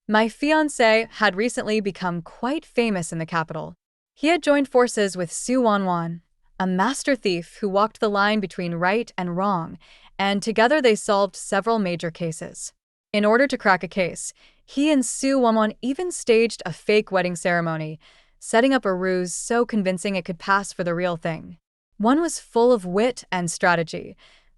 My fiance had recently become quite famous in the capital. He had joined forces with Su Wanwan, a master thief who walked the line between right and wrong, and together they solved several major cases. In order to crack a case, he and Su Wanwan even staged a fake wedding ceremony, setting up a ruse so convincing it could pass for the real thing. One was full of wit and strategy.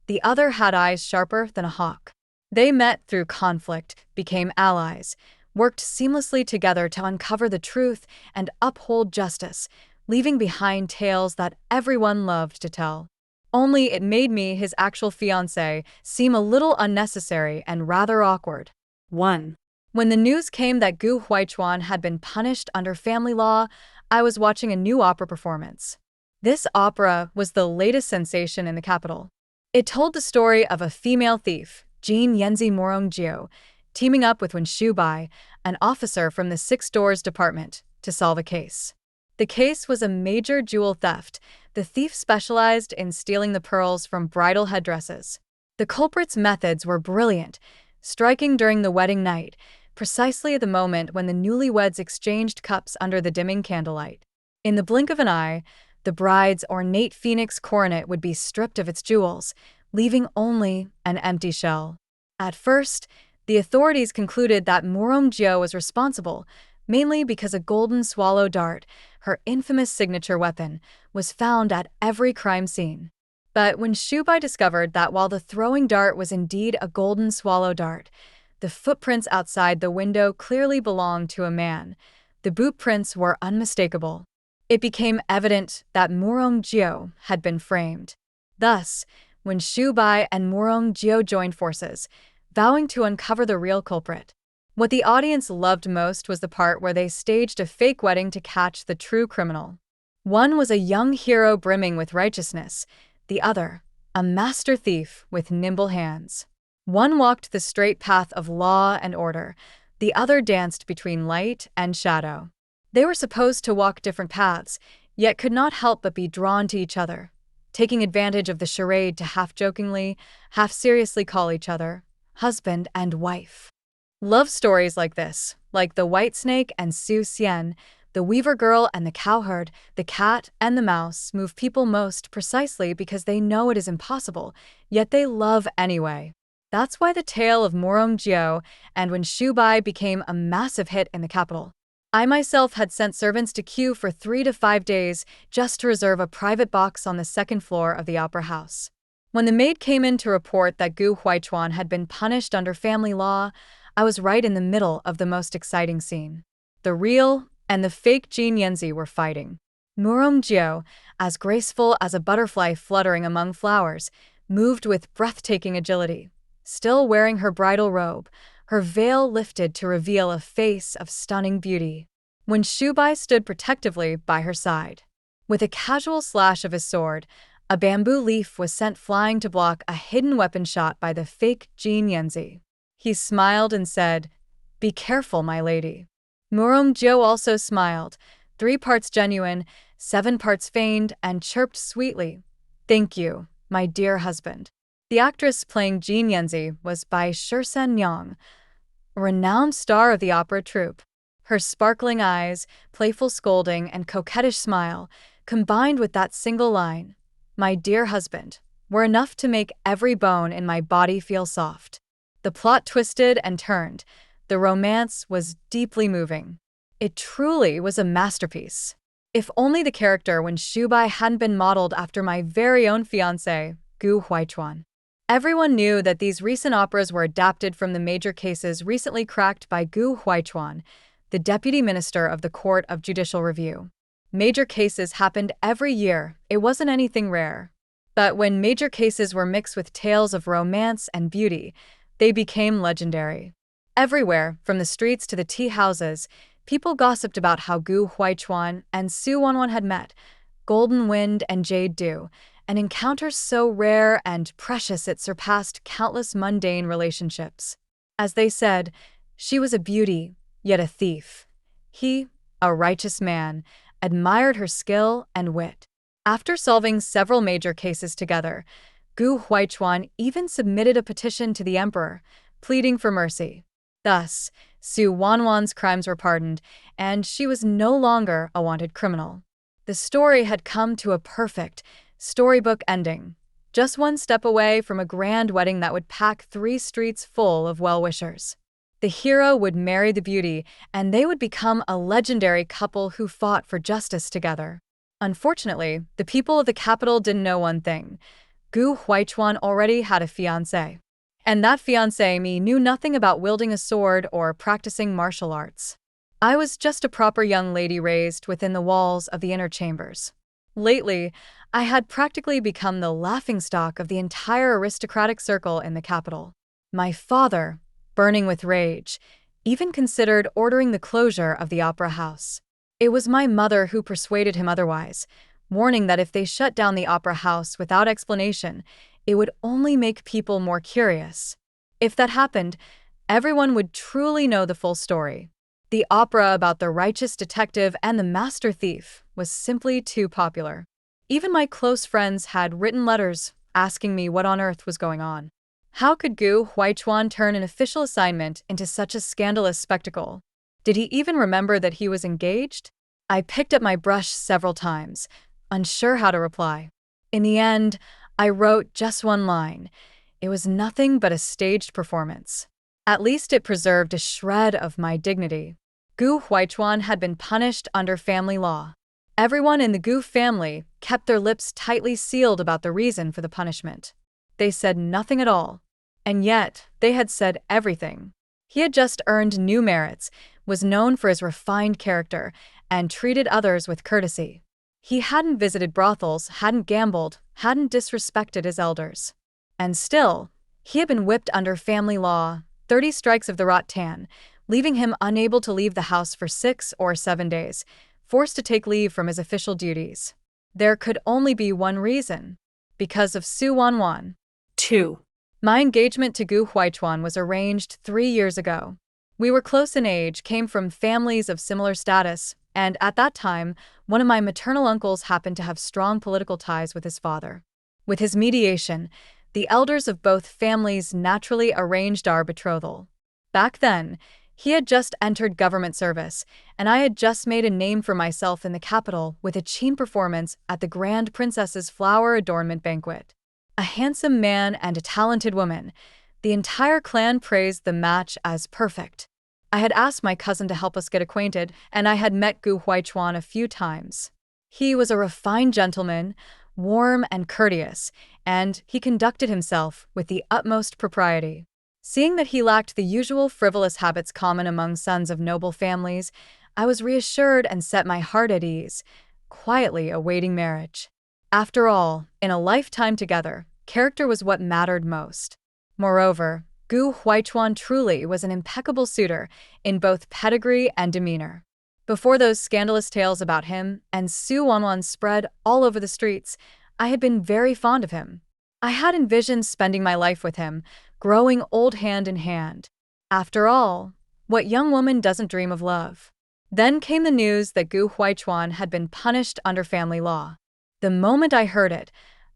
The other had eyes sharper than a hawk. They met through conflict, became allies, worked seamlessly together to uncover the truth and uphold justice, leaving behind tales that everyone loved to tell. Only it made me, his actual fiancé, seem a little unnecessary and rather awkward. 1. When the news came that Gu Huichuan had been punished under family law, I was watching a new opera performance. This opera was the latest sensation in the capital. It told the story of a female thief, Jin Yenzi Morongjio, teaming up with Wen Shubai, an officer from the Six Doors Department, to solve a case. The case was a major jewel theft. The thief specialized in stealing the pearls from bridal headdresses. The culprit's methods were brilliant, striking during the wedding night, precisely at the moment when the newlyweds exchanged cups under the dimming candlelight. In the blink of an eye, the bride's ornate phoenix coronet would be stripped of its jewels, leaving only an empty shell. At first, the authorities concluded that Morongjio was responsible, mainly because a golden swallow dart, her infamous signature weapon, was found at every crime scene. But when Shubai discovered that while the throwing dart was indeed a golden swallow dart, the footprints outside the window clearly belonged to a man. The boot prints were unmistakable. It became evident that Morongjio had been framed. Thus, when Shubai and Morongjio joined forces, vowing to uncover the real culprit, what the audience loved most was the part where they staged a fake wedding to catch the true criminal. One was a young hero brimming with righteousness, the other, a master thief with nimble hands. One walked the straight path of law and order, the other danced between light and shadow. They were supposed to walk different paths, yet could not help but be drawn to each other, taking advantage of the charade to half-jokingly, half-seriously call each other husband and wife. Love stories like this, like the White Snake and Su Xian, the Weaver Girl and the Cowherd, the Cat and the Mouse, move people most precisely because they know it is impossible, yet they love anyway. That's why the tale of Morongjio and Wen Shubai became a massive hit in the capital. I myself had sent servants to queue for 3 to 5 days just to reserve a private box on the second floor of the opera house. When the maid came in to report that Gu Huichuan had been punished under family law, I was right in the middle of the most exciting scene. The real and the fake Jin Yenzi were fighting. Morongjio, as graceful as a butterfly fluttering among flowers, moved with breathtaking agility. Still wearing her bridal robe, her veil lifted to reveal a face of stunning beauty. When Shubai stood protectively by her side. With a casual slash of his sword, a bamboo leaf was sent flying to block a hidden weapon shot by the fake Jin Yenzi. He smiled and said, "Be careful, my lady." Morongjio also smiled, 3 parts genuine, 7 parts feigned, and chirped sweetly, "Thank you, my dear husband." The actress playing Jin Yenzi was by Shirsen Nyang, a renowned star of the opera troupe. Her sparkling eyes, playful scolding, and coquettish smile, combined with that single line, "My dear husband," were enough to make every bone in my body feel soft. The plot twisted and turned. The romance was deeply moving. It truly was a masterpiece. If only the character Wen Shubai hadn't been modeled after my very own fiancé, Gu Huichuan. Everyone knew that these recent operas were adapted from the major cases recently cracked by Gu Huichuan, the deputy minister of the Court of Judicial Review. Major cases happened every year, it wasn't anything rare. But when major cases were mixed with tales of romance and beauty, they became legendary. Everywhere, from the streets to the tea houses, people gossiped about how Gu Huichuan and Su Wanwan had met, golden wind and jade dew, an encounter so rare and precious it surpassed countless mundane relationships. As they said, she was a beauty, yet a thief. He, a righteous man, admired her skill and wit. After solving several major cases together, Gu Huichuan even submitted a petition to the emperor, pleading for mercy. Thus, Su Wanwan's crimes were pardoned, and she was no longer a wanted criminal. The story had come to a perfect, storybook ending, just one step away from a grand wedding that would pack 3 streets full of well-wishers. The hero would marry the beauty, and they would become a legendary couple who fought for justice together. Unfortunately, the people of the capital didn't know one thing. Gu Huichuan already had a fiancé. And that fiancé me knew nothing about wielding a sword or practicing martial arts. I was just a proper young lady raised within the walls of the inner chambers. Lately, I had practically become the laughingstock of the entire aristocratic circle in the capital. My father, burning with rage, even considered ordering the closure of the opera house. It was my mother who persuaded him otherwise, warning that if they shut down the opera house without explanation, it would only make people more curious. If that happened, everyone would truly know the full story. The opera about the righteous detective and the master thief was simply too popular. Even my close friends had written letters asking me what on earth was going on. How could Gu Huichuan turn an official assignment into such a scandalous spectacle? Did he even remember that he was engaged? I picked up my brush several times, unsure how to reply. In the end, I wrote just one line. It was nothing but a staged performance. At least it preserved a shred of my dignity. Gu Huichuan had been punished under family law. Everyone in the Gu family kept their lips tightly sealed about the reason for the punishment. They said nothing at all. And yet, they had said everything. He had just earned new merits, was known for his refined character, and treated others with courtesy. He hadn't visited brothels, hadn't gambled, hadn't disrespected his elders. And still, he had been whipped under family law, 30 strikes of the rattan, leaving him unable to leave the house for 6 or 7 days, forced to take leave from his official duties. There could only be one reason. Because of Su Wanwan. 2. My engagement to Gu Huichuan was arranged 3 years ago. We were close in age, came from families of similar status, and at that time, one of my maternal uncles happened to have strong political ties with his father. With his mediation, the elders of both families naturally arranged our betrothal. Back then, he had just entered government service, and I had just made a name for myself in the capital with a chain performance at the Grand Princess's flower adornment banquet. A handsome man and a talented woman, the entire clan praised the match as perfect. I had asked my cousin to help us get acquainted, and I had met Gu Huichuan a few times. He was a refined gentleman, warm and courteous, and he conducted himself with the utmost propriety. Seeing that he lacked the usual frivolous habits common among sons of noble families, I was reassured and set my heart at ease, quietly awaiting marriage. After all, in a lifetime together, character was what mattered most. Moreover, Gu Huichuan truly was an impeccable suitor in both pedigree and demeanor. Before those scandalous tales about him and Su Wanwan spread all over the streets, I had been very fond of him. I had envisioned spending my life with him, growing old hand in hand. After all, what young woman doesn't dream of love? Then came the news that Gu Huichuan had been punished under family law. The moment I heard it,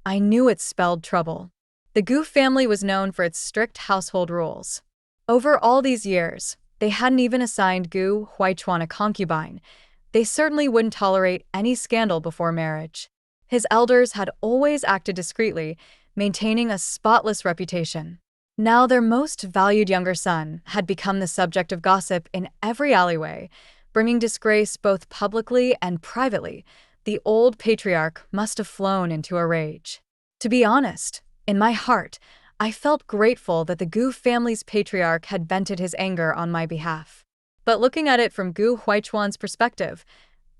I knew it spelled trouble. The Gu family was known for its strict household rules. Over all these years, they hadn't even assigned Gu Huichuan a concubine. They certainly wouldn't tolerate any scandal before marriage. His elders had always acted discreetly, maintaining a spotless reputation. Now their most valued younger son had become the subject of gossip in every alleyway, bringing disgrace both publicly and privately. The old patriarch must have flown into a rage. To be honest, in my heart, I felt grateful that the Gu family's patriarch had vented his anger on my behalf. But looking at it from Gu Huichuan's perspective,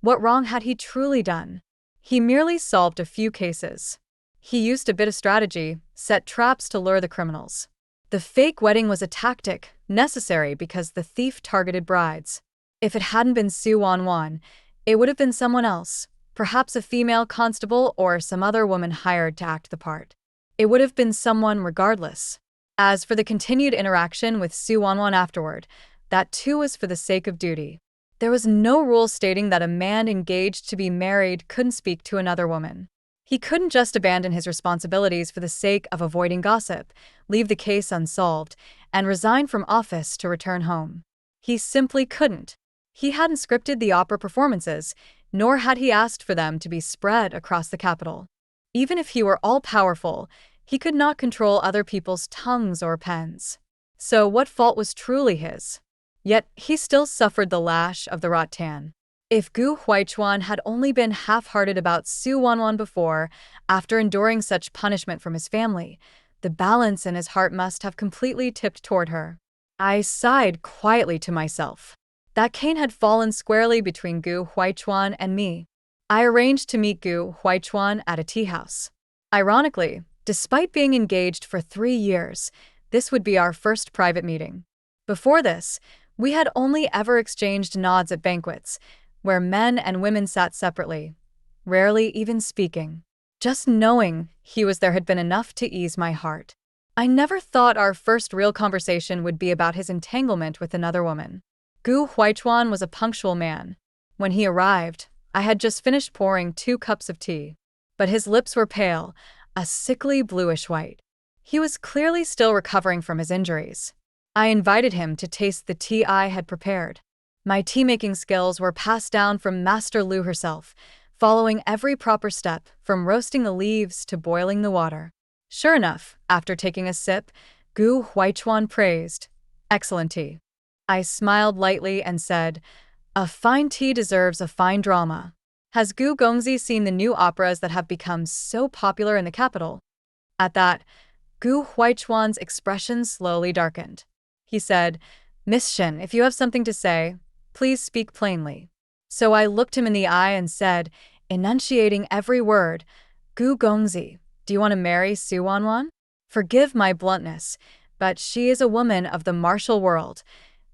what wrong had he truly done? He merely solved a few cases. He used a bit of strategy, set traps to lure the criminals. The fake wedding was a tactic, necessary because the thief targeted brides. If it hadn't been Su Wanwan, it would have been someone else, perhaps a female constable or some other woman hired to act the part. It would have been someone regardless. As for the continued interaction with Su Wanwan afterward, that too was for the sake of duty. There was no rule stating that a man engaged to be married couldn't speak to another woman. He couldn't just abandon his responsibilities for the sake of avoiding gossip, leave the case unsolved, and resign from office to return home. He simply couldn't. He hadn't scripted the opera performances, nor had he asked for them to be spread across the capital. Even if he were all-powerful, he could not control other people's tongues or pens. So what fault was truly his? Yet he still suffered the lash of the rattan. If Gu Huichuan had only been half-hearted about Su Wanwan before, after enduring such punishment from his family, the balance in his heart must have completely tipped toward her. I sighed quietly to myself. That cane had fallen squarely between Gu Huichuan and me. I arranged to meet Gu Huichuan at a tea house. Ironically, despite being engaged for 3 years, this would be our first private meeting. Before this, we had only ever exchanged nods at banquets, where men and women sat separately, rarely even speaking. Just knowing he was there had been enough to ease my heart. I never thought our first real conversation would be about his entanglement with another woman. Gu Huichuan was a punctual man. When he arrived, I had just finished pouring 2 cups of tea. But his lips were pale, a sickly bluish white. He was clearly still recovering from his injuries. I invited him to taste the tea I had prepared. My tea-making skills were passed down from Master Lu herself, following every proper step, from roasting the leaves to boiling the water. Sure enough, after taking a sip, Gu Huichuan praised, "Excellent tea." I smiled lightly and said, "A fine tea deserves a fine drama." Has Gu Gongzi seen the new operas that have become so popular in the capital? At that, Gu Huichuan's expression slowly darkened. He said, "Miss Shen, if you have something to say, please speak plainly." So I looked him in the eye and said, enunciating every word, "Gu Gongzi, do you want to marry Su Wanwan? Forgive my bluntness, but she is a woman of the martial world,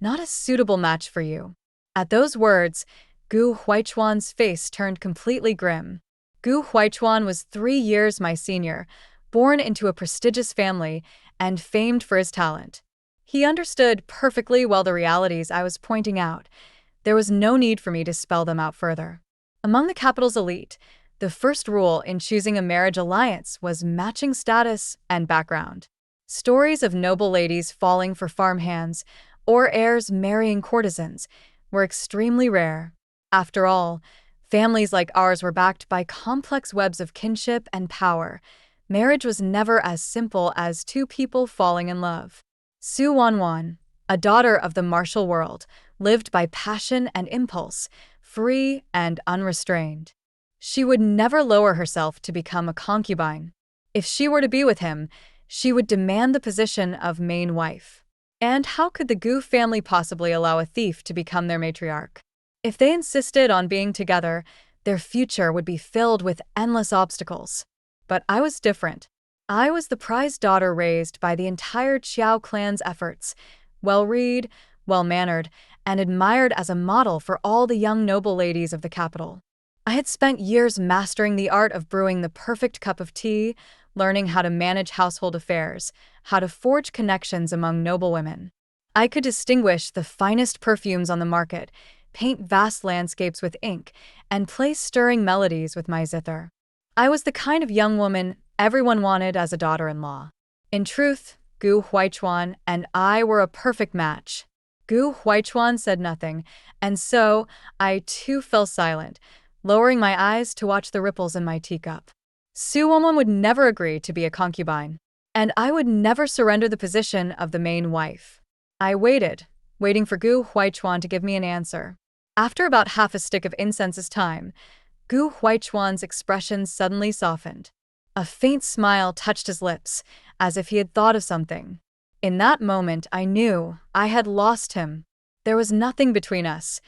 not a suitable match for you." At those words, Gu Huichuan's face turned completely grim. Gu Huichuan was 3 years my senior, born into a prestigious family, and famed for his talent. He understood perfectly well the realities I was pointing out. There was no need for me to spell them out further. Among the capital's elite, the first rule in choosing a marriage alliance was matching status and background. Stories of noble ladies falling for farmhands or heirs marrying courtesans were extremely rare. After all, families like ours were backed by complex webs of kinship and power. Marriage was never as simple as 2 people falling in love. Su Wanwan, a daughter of the martial world, lived by passion and impulse, free and unrestrained. She would never lower herself to become a concubine. If she were to be with him, she would demand the position of main wife. And how could the Gu family possibly allow a thief to become their matriarch? If they insisted on being together, their future would be filled with endless obstacles. But I was different. I was the prized daughter raised by the entire Qiao clan's efforts, well-read, well-mannered, and admired as a model for all the young noble ladies of the capital. I had spent years mastering the art of brewing the perfect cup of tea, learning how to manage household affairs, how to forge connections among noble women. I could distinguish the finest perfumes on the market, paint vast landscapes with ink, and play stirring melodies with my zither. I was the kind of young woman everyone wanted as a daughter-in-law. In truth, Gu Huichuan and I were a perfect match. Gu Huichuan said nothing, and so I too fell silent, lowering my eyes to watch the ripples in my teacup. Su Wanwan would never agree to be a concubine, and I would never surrender the position of the main wife. I waited, waiting for Gu Huichuan to give me an answer. After about half a stick of incense's time, Gu Huichuan's expression suddenly softened. A faint smile touched his lips, as if he had thought of something. In that moment, I knew I had lost him. There was nothing between us.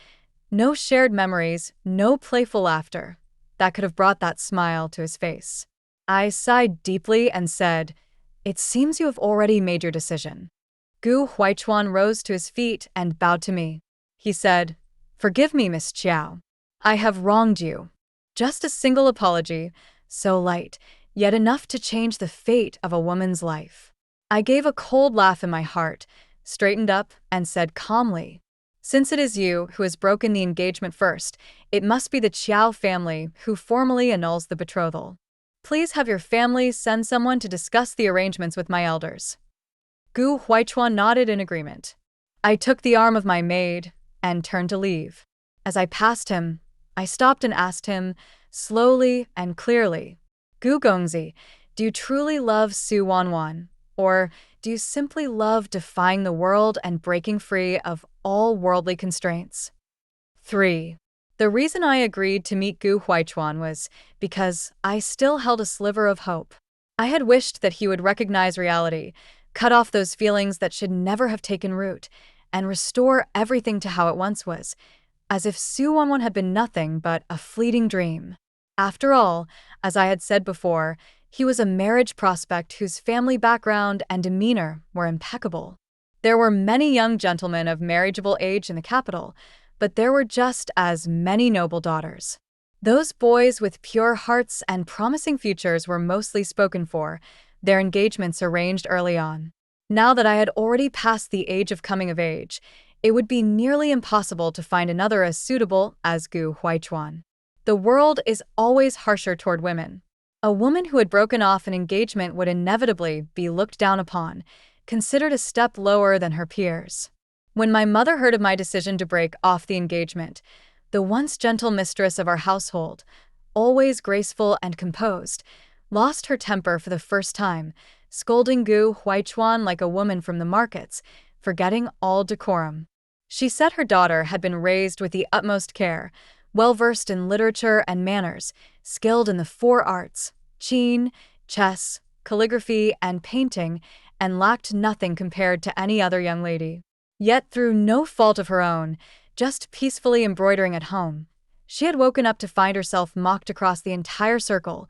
No shared memories, no playful laughter, that could have brought that smile to his face. I sighed deeply and said, "It seems you have already made your decision." Gu Huichuan rose to his feet and bowed to me. He said, "Forgive me, Miss Qiao. I have wronged you." Just a single apology, so light, yet enough to change the fate of a woman's life. I gave a cold laugh in my heart, straightened up, and said calmly, "Since it is you who has broken the engagement first, it must be the Qiao family who formally annuls the betrothal. Please have your family send someone to discuss the arrangements with my elders." Gu Huichuan nodded in agreement. I took the arm of my maid and turned to leave. As I passed him, I stopped and asked him, slowly and clearly, Gu Gongzi, do you truly love Su Wanwan? Or do you simply love defying the world and breaking free of all worldly constraints? 3. The reason I agreed to meet Gu Huichuan was because I still held a sliver of hope. I had wished that he would recognize reality, cut off those feelings that should never have taken root, and restore everything to how it once was, as if Su Wanwan had been nothing but a fleeting dream. After all, as I had said before, he was a marriage prospect whose family background and demeanor were impeccable. There were many young gentlemen of marriageable age in the capital, but there were just as many noble daughters. Those boys with pure hearts and promising futures were mostly spoken for, their engagements arranged early on. Now that I had already passed the age of coming of age, it would be nearly impossible to find another as suitable as Gu Huichuan. The world is always harsher toward women. A woman who had broken off an engagement would inevitably be looked down upon, considered a step lower than her peers. When my mother heard of my decision to break off the engagement, the once gentle mistress of our household, always graceful and composed, lost her temper for the first time, scolding Gu Huichuan like a woman from the markets, forgetting all decorum. She said her daughter had been raised with the utmost care, well-versed in literature and manners, skilled in the 4 arts, qin, chess, calligraphy, and painting, and lacked nothing compared to any other young lady. Yet through no fault of her own, just peacefully embroidering at home, she had woken up to find herself mocked across the entire circle,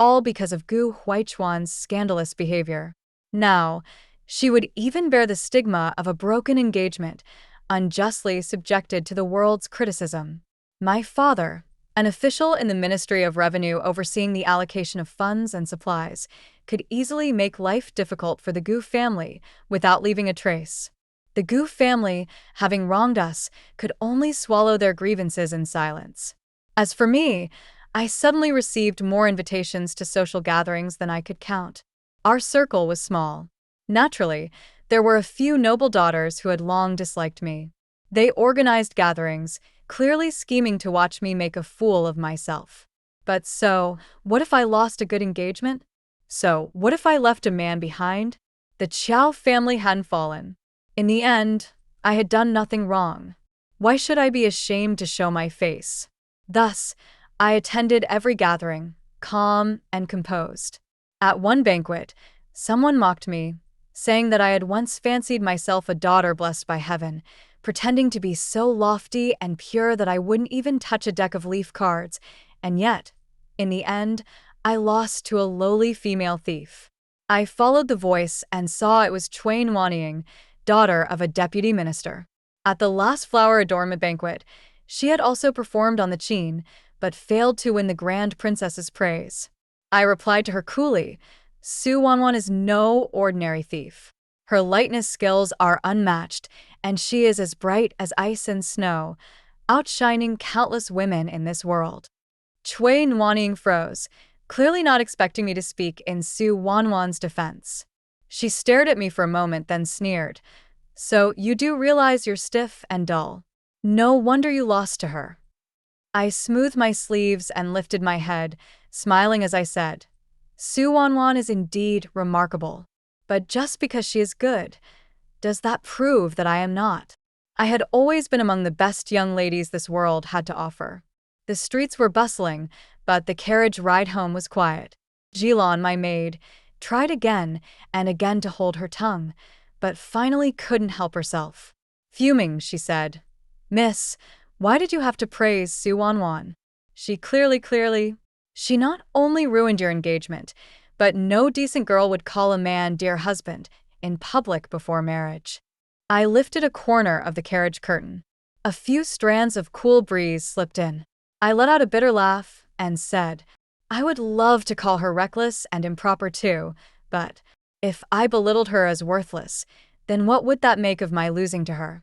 all because of Gu Huichuan's scandalous behavior. Now, she would even bear the stigma of a broken engagement, unjustly subjected to the world's criticism. My father, an official in the Ministry of Revenue overseeing the allocation of funds and supplies, could easily make life difficult for the Gu family without leaving a trace. The Gu family, having wronged us, could only swallow their grievances in silence. As for me, I suddenly received more invitations to social gatherings than I could count. Our circle was small. Naturally, there were a few noble daughters who had long disliked me. They organized gatherings, clearly scheming to watch me make a fool of myself. But so, what if I lost a good engagement? So, what if I left a man behind? The Chow family hadn't fallen. In the end, I had done nothing wrong. Why should I be ashamed to show my face? Thus, I attended every gathering, calm and composed. At one banquet, someone mocked me, saying that I had once fancied myself a daughter blessed by heaven, pretending to be so lofty and pure that I wouldn't even touch a deck of leaf cards, and yet, in the end, I lost to a lowly female thief. I followed the voice and saw it was Cui Wanniang, daughter of a deputy minister. At the last flower adornment banquet, she had also performed on the qin, but failed to win the grand princess's praise. I replied to her coolly, Su Wanwan is no ordinary thief. Her lightness skills are unmatched, and she is as bright as ice and snow, outshining countless women in this world. Cui Wanniang froze, clearly not expecting me to speak in Su Wanwan's defense. She stared at me for a moment, then sneered, So you do realize you're stiff and dull. No wonder you lost to her. I smoothed my sleeves and lifted my head, smiling as I said, Su Wanwan is indeed remarkable. But just because she is good, does that prove that I am not? I had always been among the best young ladies this world had to offer. The streets were bustling, but the carriage ride home was quiet. Jilon, my maid, tried again and again to hold her tongue, but finally couldn't help herself. Fuming, she said, Miss, why did you have to praise Su Wanwan? She She not only ruined your engagement, but no decent girl would call a man dear husband in public before marriage. I lifted a corner of the carriage curtain. A few strands of cool breeze slipped in. I let out a bitter laugh and said, I would love to call her reckless and improper too, but if I belittled her as worthless, then what would that make of my losing to her?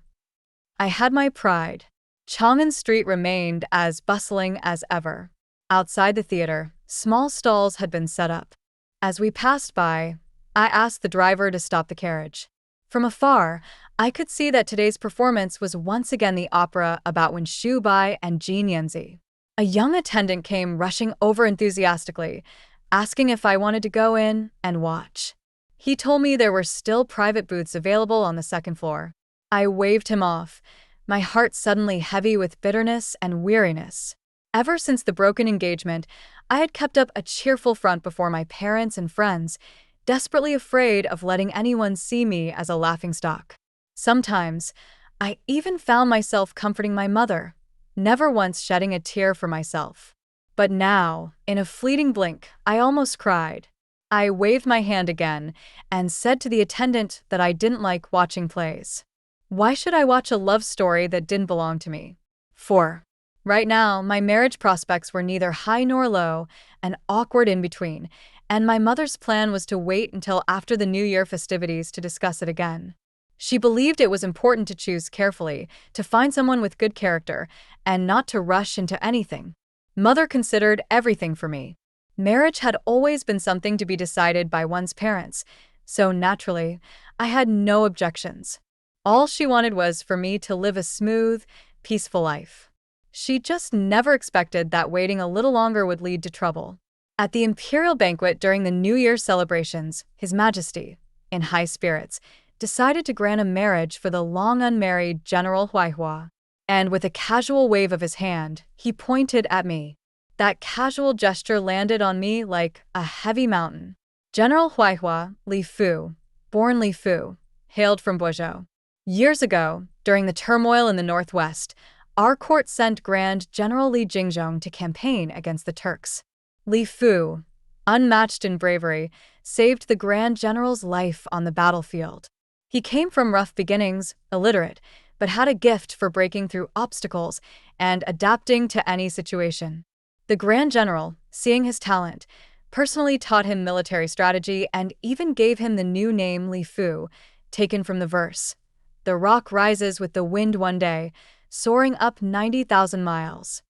I had my pride. Chang'an Street remained as bustling as ever. Outside the theater, small stalls had been set up. As we passed by, I asked the driver to stop the carriage. From afar, I could see that today's performance was once again the opera about when Shu Bai and Jin Yanzi. A young attendant came rushing over enthusiastically, asking if I wanted to go in and watch. He told me there were still private booths available on the second floor. I waved him off, my heart suddenly heavy with bitterness and weariness. Ever since the broken engagement, I had kept up a cheerful front before my parents and friends, desperately afraid of letting anyone see me as a laughingstock. Sometimes, I even found myself comforting my mother, never once shedding a tear for myself. But now, in a fleeting blink, I almost cried. I waved my hand again and said to the attendant that I didn't like watching plays. Why should I watch a love story that didn't belong to me? 4. Right now, my marriage prospects were neither high nor low, an awkward in between, and my mother's plan was to wait until after the New Year festivities to discuss it again. She believed it was important to choose carefully, to find someone with good character, and not to rush into anything. Mother considered everything for me. Marriage had always been something to be decided by one's parents, so naturally, I had no objections. All she wanted was for me to live a smooth, peaceful life. She just never expected that waiting a little longer would lead to trouble. At the imperial banquet during the New Year celebrations, His Majesty, in high spirits, decided to grant a marriage for the long unmarried General Huaihua. And with a casual wave of his hand, he pointed at me. That casual gesture landed on me like a heavy mountain. General Huaihua, Lefus, born Lefus, hailed from Guizhou. Years ago, during the turmoil in the northwest, our court sent Grand General Li Jingzhong to campaign against the Turks. Lefus, unmatched in bravery, saved the Grand General's life on the battlefield. He came from rough beginnings, illiterate, but had a gift for breaking through obstacles and adapting to any situation. The Grand General, seeing his talent, personally taught him military strategy and even gave him the new name Lefus, taken from the verse. The rock rises with the wind one day, soaring up 90,000 miles.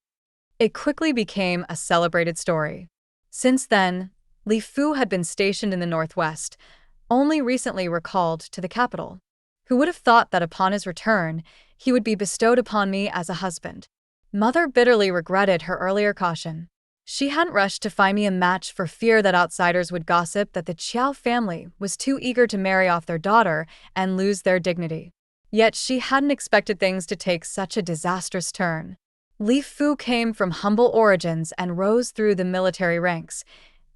It quickly became a celebrated story. Since then, Lefus had been stationed in the northwest, only recently recalled to the capital. Who would have thought that upon his return, he would be bestowed upon me as a husband? Mother bitterly regretted her earlier caution. She hadn't rushed to find me a match for fear that outsiders would gossip that the Qiao family was too eager to marry off their daughter and lose their dignity. Yet she hadn't expected things to take such a disastrous turn. Lefus came from humble origins and rose through the military ranks.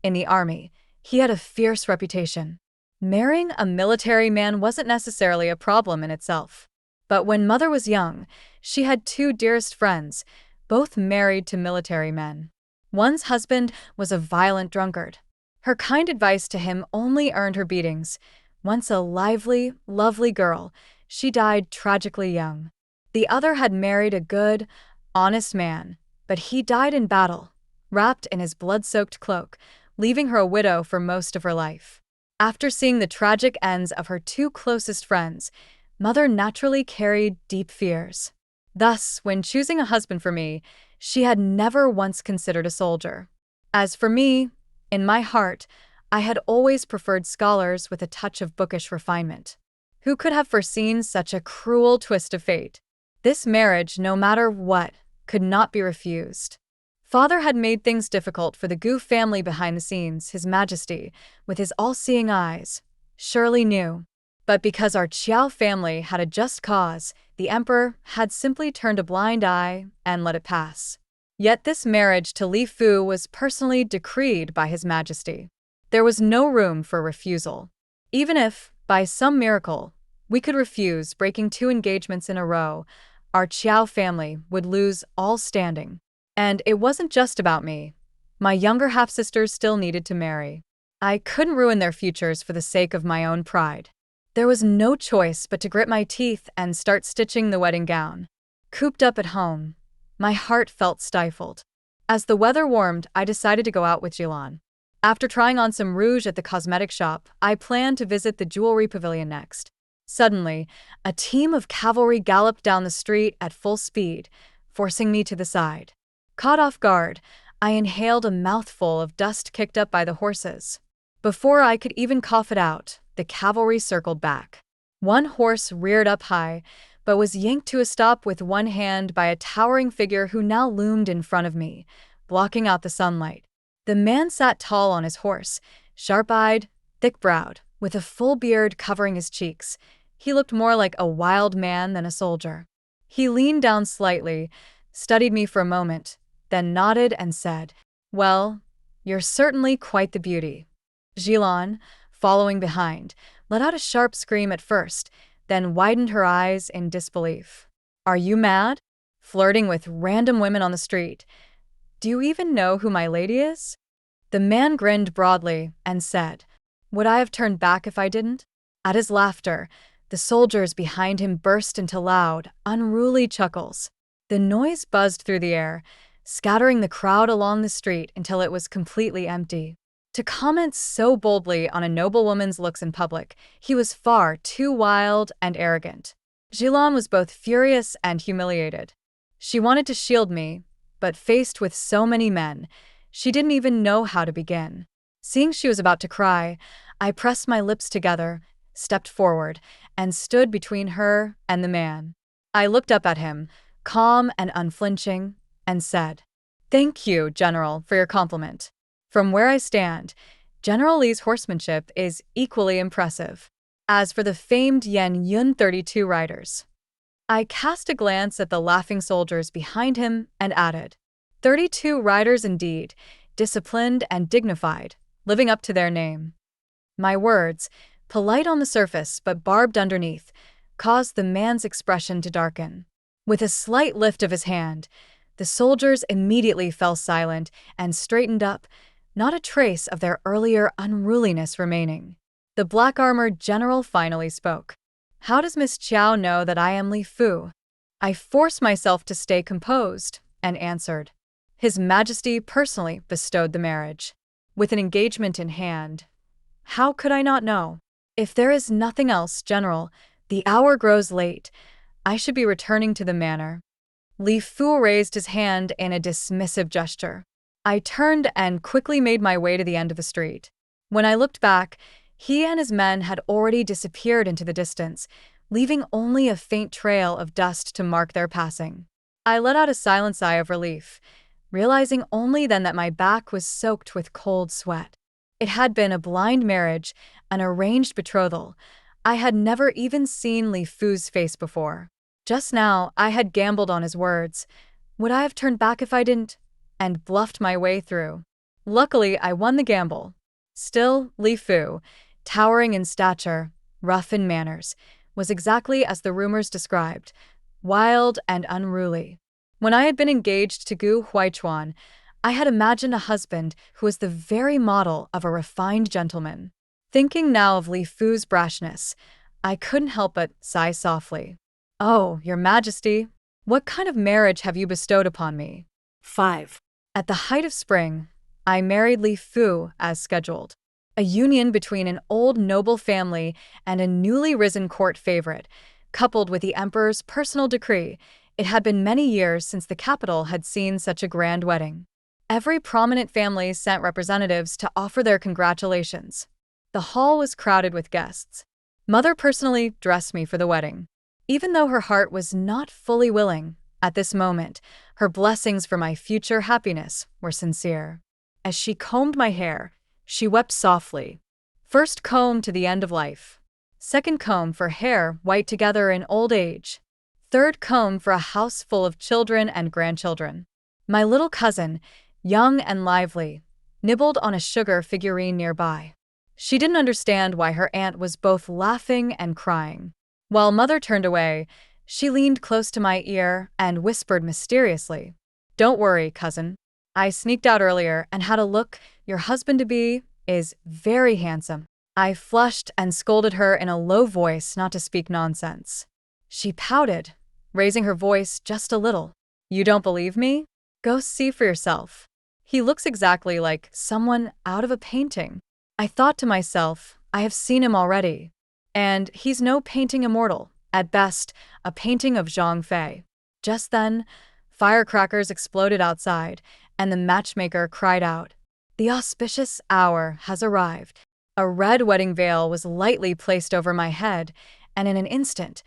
In the army, he had a fierce reputation. Marrying a military man wasn't necessarily a problem in itself. But when Mother was young, she had two dearest friends, both married to military men. One's husband was a violent drunkard. Her kind advice to him only earned her beatings. Once a lively, lovely girl, she died tragically young. The other had married a good, honest man, but he died in battle, wrapped in his blood-soaked cloak, leaving her a widow for most of her life. After seeing the tragic ends of her two closest friends, Mother naturally carried deep fears. Thus, when choosing a husband for me, she had never once considered a soldier. As for me, in my heart, I had always preferred scholars with a touch of bookish refinement. Who could have foreseen such a cruel twist of fate? This marriage, no matter what, could not be refused. Father had made things difficult for the Gu family behind the scenes. His Majesty, with his all-seeing eyes, surely knew. But because our Qiao family had a just cause, the emperor had simply turned a blind eye and let it pass. Yet this marriage to Lefus was personally decreed by His Majesty. There was no room for refusal. Even if, by some miracle, we could refuse breaking 2 engagements in a row, our Qiao family would lose all standing. And it wasn't just about me. My younger half-sisters still needed to marry. I couldn't ruin their futures for the sake of my own pride. There was no choice but to grit my teeth and start stitching the wedding gown. Cooped up at home, my heart felt stifled. As the weather warmed, I decided to go out with Jilan. After trying on some rouge at the cosmetic shop, I planned to visit the jewelry pavilion next. Suddenly, a team of cavalry galloped down the street at full speed, forcing me to the side. Caught off guard, I inhaled a mouthful of dust kicked up by the horses. Before I could even cough it out, the cavalry circled back. One horse reared up high, but was yanked to a stop with one hand by a towering figure who now loomed in front of me, blocking out the sunlight. The man sat tall on his horse, sharp-eyed, thick-browed, with a full beard covering his cheeks. He looked more like a wild man than a soldier. He leaned down slightly, studied me for a moment, then nodded and said, "Well, you're certainly quite the beauty." Jilan, following behind, let out a sharp scream at first, then widened her eyes in disbelief. "Are you mad? Flirting with random women on the street? Do you even know who my lady is?" The man grinned broadly and said, "Would I have turned back if I didn't?" At his laughter, the soldiers behind him burst into loud, unruly chuckles. The noise buzzed through the air, scattering the crowd along the street until it was completely empty. To comment so boldly on a noblewoman's looks in public, he was far too wild and arrogant. Jilan was both furious and humiliated. She wanted to shield me, but faced with so many men, she didn't even know how to begin. Seeing she was about to cry, I pressed my lips together, stepped forward, and stood between her and the man. I looked up at him, calm and unflinching, and said, "Thank you, General, for your compliment. From where I stand, General Li's horsemanship is equally impressive. As for the famed Yun 32 riders." I cast a glance at the laughing soldiers behind him and added, 32 riders indeed, disciplined and dignified, living up to their name." My words, polite on the surface but barbed underneath, caused the man's expression to darken. With a slight lift of his hand, the soldiers immediately fell silent and straightened up, not a trace of their earlier unruliness remaining. The black-armored general finally spoke. "How does Miss Chow know that I am Lefus?" I forced myself to stay composed and answered, "His Majesty personally bestowed the marriage. With an engagement in hand. How could I not know? If there is nothing else, General, the hour grows late. I should be returning to the manor." Lefus raised his hand in a dismissive gesture. I turned and quickly made my way to the end of the street. When I looked back, he and his men had already disappeared into the distance, leaving only a faint trail of dust to mark their passing. I let out a silent sigh of relief, realizing only then that my back was soaked with cold sweat. It had been a blind marriage, an arranged betrothal. I had never even seen Lefus's face before. Just now, I had gambled on his words. Would I have turned back if I didn't? And bluffed my way through. Luckily, I won the gamble. Still, Lefus, towering in stature, rough in manners, was exactly as the rumors described, wild and unruly. When I had been engaged to Gu Huichuan, I had imagined a husband who was the very model of a refined gentleman. Thinking now of Lefus's brashness, I couldn't help but sigh softly. "Oh, Your Majesty, what kind of marriage have you bestowed upon me?" 5. At the height of spring, I married Lefus as scheduled. A union between an old noble family and a newly risen court favorite, coupled with the emperor's personal decree. It had been many years since the capital had seen such a grand wedding. Every prominent family sent representatives to offer their congratulations. The hall was crowded with guests. Mother personally dressed me for the wedding. Even though her heart was not fully willing, at this moment, her blessings for my future happiness were sincere. As she combed my hair, she wept softly. First comb to the end of life. Second comb for hair white together in old age. Third comb for a house full of children and grandchildren. My little cousin, young and lively, nibbled on a sugar figurine nearby. She didn't understand why her aunt was both laughing and crying. While Mother turned away, she leaned close to my ear and whispered mysteriously, "Don't worry, cousin. I sneaked out earlier and had a look. Your husband-to-be is very handsome." I flushed and scolded her in a low voice not to speak nonsense. She pouted, raising her voice just a little. "You don't believe me? Go see for yourself. He looks exactly like someone out of a painting." I thought to myself, I have seen him already. And he's no painting immortal, at best, a painting of Zhang Fei. Just then, firecrackers exploded outside, and the matchmaker cried out, "The auspicious hour has arrived." A red wedding veil was lightly placed over my head, and in an instant,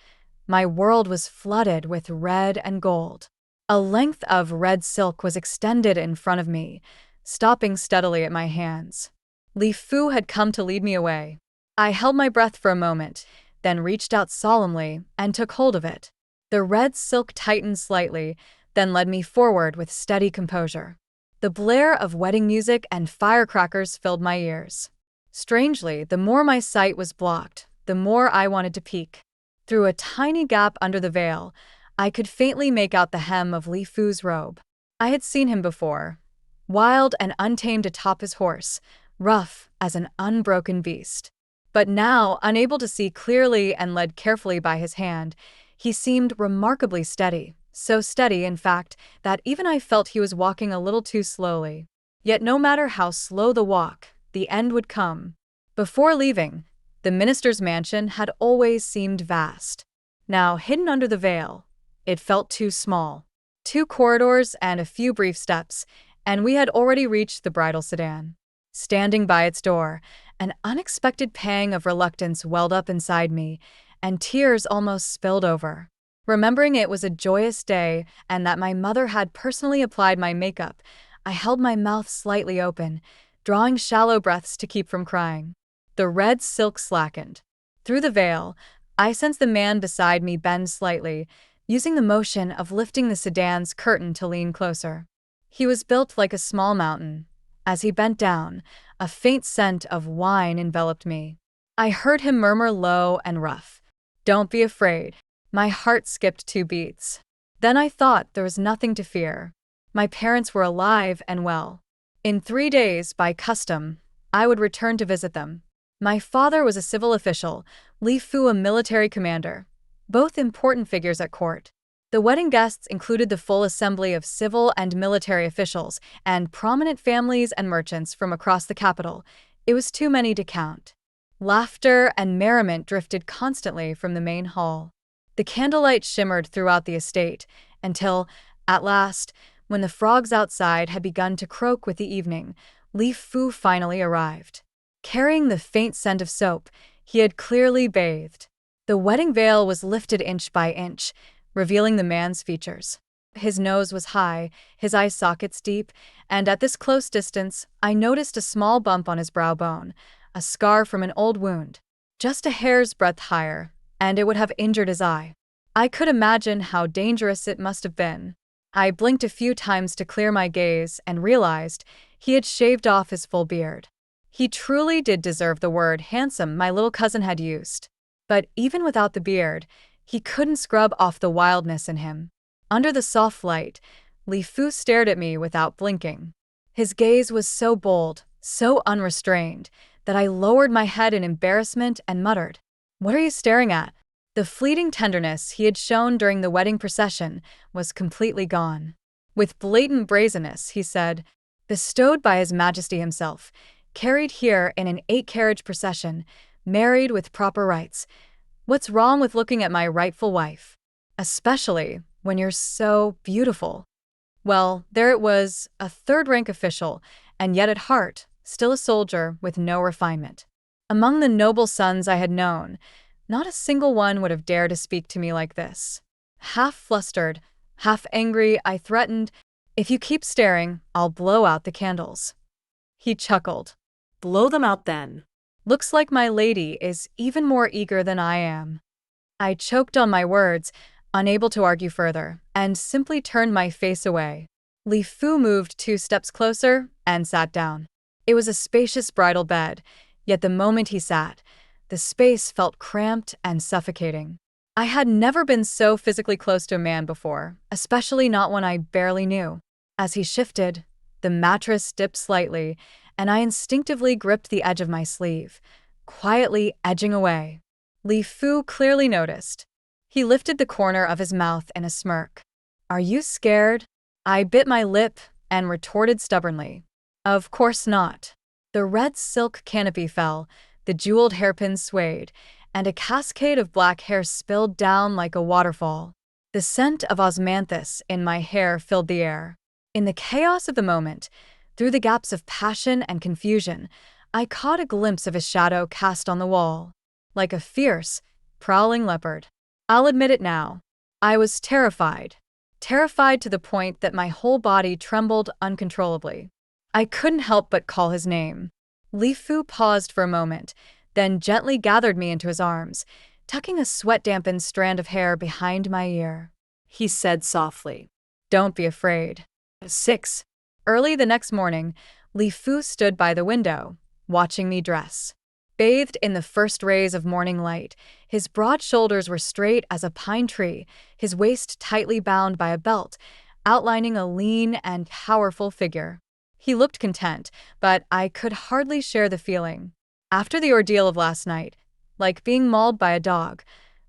my world was flooded with red and gold. A length of red silk was extended in front of me, stopping steadily at my hands. Lefus had come to lead me away. I held my breath for a moment, then reached out solemnly and took hold of it. The red silk tightened slightly, then led me forward with steady composure. The blare of wedding music and firecrackers filled my ears. Strangely, the more my sight was blocked, the more I wanted to peek. Through a tiny gap under the veil, I could faintly make out the hem of Lefus' robe. I had seen him before, wild and untamed atop his horse, rough as an unbroken beast. But now, unable to see clearly and led carefully by his hand, he seemed remarkably steady, so steady, in fact, that even I felt he was walking a little too slowly. Yet no matter how slow the walk, the end would come. Before leaving, the minister's mansion had always seemed vast. Now, hidden under the veil, it felt too small. 2 corridors and a few brief steps, and we had already reached the bridal sedan. Standing by its door, an unexpected pang of reluctance welled up inside me, and tears almost spilled over. Remembering it was a joyous day and that my mother had personally applied my makeup, I held my mouth slightly open, drawing shallow breaths to keep from crying. The red silk slackened. Through the veil, I sensed the man beside me bend slightly, using the motion of lifting the sedan's curtain to lean closer. He was built like a small mountain. As he bent down, a faint scent of wine enveloped me. I heard him murmur low and rough, "Don't be afraid." My heart skipped 2 beats. Then I thought there was nothing to fear. My parents were alive and well. In 3 days, by custom, I would return to visit them. My father was a civil official, Lefus a military commander, both important figures at court. The wedding guests included the full assembly of civil and military officials and prominent families and merchants from across the capital. It was too many to count. Laughter and merriment drifted constantly from the main hall. The candlelight shimmered throughout the estate until, at last, when the frogs outside had begun to croak with the evening, Lefus finally arrived. Carrying the faint scent of soap, he had clearly bathed. The wedding veil was lifted inch by inch, revealing the man's features. His nose was high, his eye sockets deep, and at this close distance, I noticed a small bump on his brow bone, a scar from an old wound. Just a hair's breadth higher, and it would have injured his eye. I could imagine how dangerous it must have been. I blinked a few times to clear my gaze and realized he had shaved off his full beard. He truly did deserve the word handsome my little cousin had used. But even without the beard, he couldn't scrub off the wildness in him. Under the soft light, Lefus stared at me without blinking. His gaze was so bold, so unrestrained, that I lowered my head in embarrassment and muttered, "What are you staring at?" The fleeting tenderness he had shown during the wedding procession was completely gone. With blatant brazenness, he said, "Bestowed by His Majesty himself, carried here in an 8-carriage procession, married with proper rights. What's wrong with looking at my rightful wife? Especially when you're so beautiful." Well, there it was, a 3rd-rank official, and yet at heart, still a soldier with no refinement. Among the noble sons I had known, not a single one would have dared to speak to me like this. Half flustered, half angry, I threatened, "If you keep staring, I'll blow out the candles." He chuckled. "Blow them out then." Looks like my lady is even more eager than I am. I choked on my words, unable to argue further, and simply turned my face away. Lefus moved 2 steps closer and sat down. It was a spacious bridal bed, yet the moment he sat, the space felt cramped and suffocating. I had never been so physically close to a man before, especially not one I barely knew. As he shifted, the mattress dipped slightly, and I instinctively gripped the edge of my sleeve, quietly edging away. Lefus clearly noticed. He lifted the corner of his mouth in a smirk. "Are you scared?" I bit my lip and retorted stubbornly, "Of course not." The red silk canopy fell, the jeweled hairpins swayed, and a cascade of black hair spilled down like a waterfall. The scent of osmanthus in my hair filled the air. In the chaos of the moment, through the gaps of passion and confusion, I caught a glimpse of his shadow cast on the wall. Like a fierce, prowling leopard. I'll admit it now. I was terrified. Terrified to the point that my whole body trembled uncontrollably. I couldn't help but call his name. Lefus paused for a moment, then gently gathered me into his arms, tucking a sweat-dampened strand of hair behind my ear. He said softly. Don't be afraid. 6. Early the next morning, Lefus stood by the window, watching me dress. Bathed in the first rays of morning light, his broad shoulders were straight as a pine tree, his waist tightly bound by a belt, outlining a lean and powerful figure. He looked content, but I could hardly share the feeling. After the ordeal of last night, like being mauled by a dog,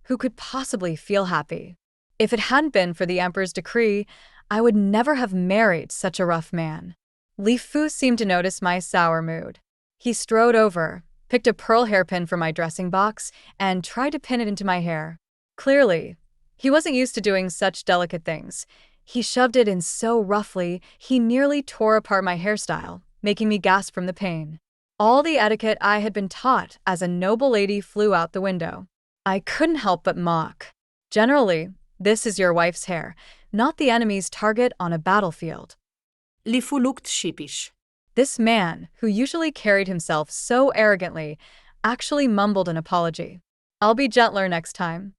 who could possibly feel happy? If it hadn't been for the Emperor's decree, I would never have married such a rough man. Lefus seemed to notice my sour mood. He strode over, picked a pearl hairpin from my dressing box, and tried to pin it into my hair. Clearly, he wasn't used to doing such delicate things. He shoved it in so roughly, he nearly tore apart my hairstyle, making me gasp from the pain. All the etiquette I had been taught as a noble lady flew out the window. I couldn't help but mock. Generally, this is your wife's hair, not the enemy's target on a battlefield. Lefus looked sheepish. This man, who usually carried himself so arrogantly, actually mumbled an apology. I'll be gentler next time.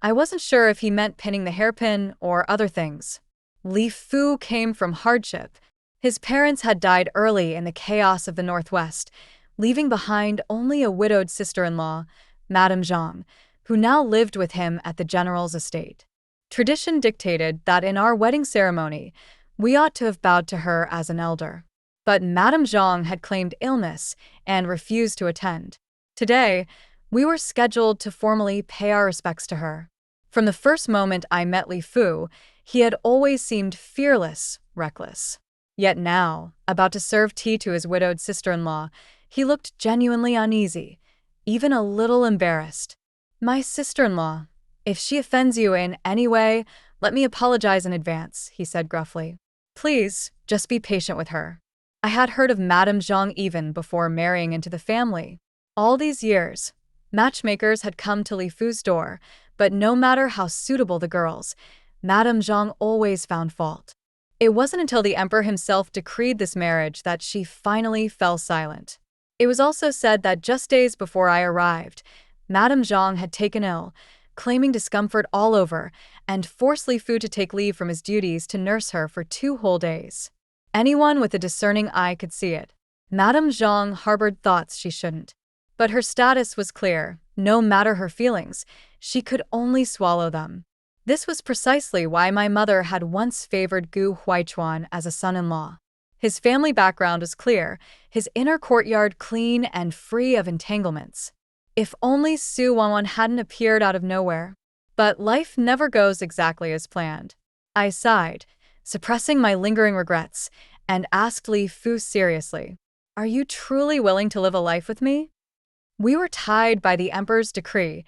I wasn't sure if he meant pinning the hairpin or other things. Lefus came from hardship. His parents had died early in the chaos of the Northwest, leaving behind only a widowed sister-in-law, Madame Jang, who now lived with him at the general's estate. Tradition dictated that in our wedding ceremony, we ought to have bowed to her as an elder. But Madame Jang had claimed illness and refused to attend. Today, we were scheduled to formally pay our respects to her. From the first moment I met Lefus, he had always seemed fearless, reckless. Yet now, about to serve tea to his widowed sister-in-law, he looked genuinely uneasy, even a little embarrassed. My sister-in-law, if she offends you in any way, let me apologize in advance, he said gruffly. Please, just be patient with her. I had heard of Madame Jang even before marrying into the family. All these years, matchmakers had come to Lefus' door, but no matter how suitable the girls, Madame Jang always found fault. It wasn't until the Emperor himself decreed this marriage that she finally fell silent. It was also said that just days before I arrived, Madame Jang had taken ill, claiming discomfort all over, and forced Lefus to take leave from his duties to nurse her for 2 whole days. Anyone with a discerning eye could see it. Madame Jang harbored thoughts she shouldn't. But her status was clear. No matter her feelings, she could only swallow them. This was precisely why my mother had once favored Gu Huichuan as a son-in-law. His family background was clear, his inner courtyard clean and free of entanglements. If only Su Wanwan hadn't appeared out of nowhere. But life never goes exactly as planned. I sighed, suppressing my lingering regrets, and asked Lefus seriously, "Are you truly willing to live a life with me?" We were tied by the Emperor's decree.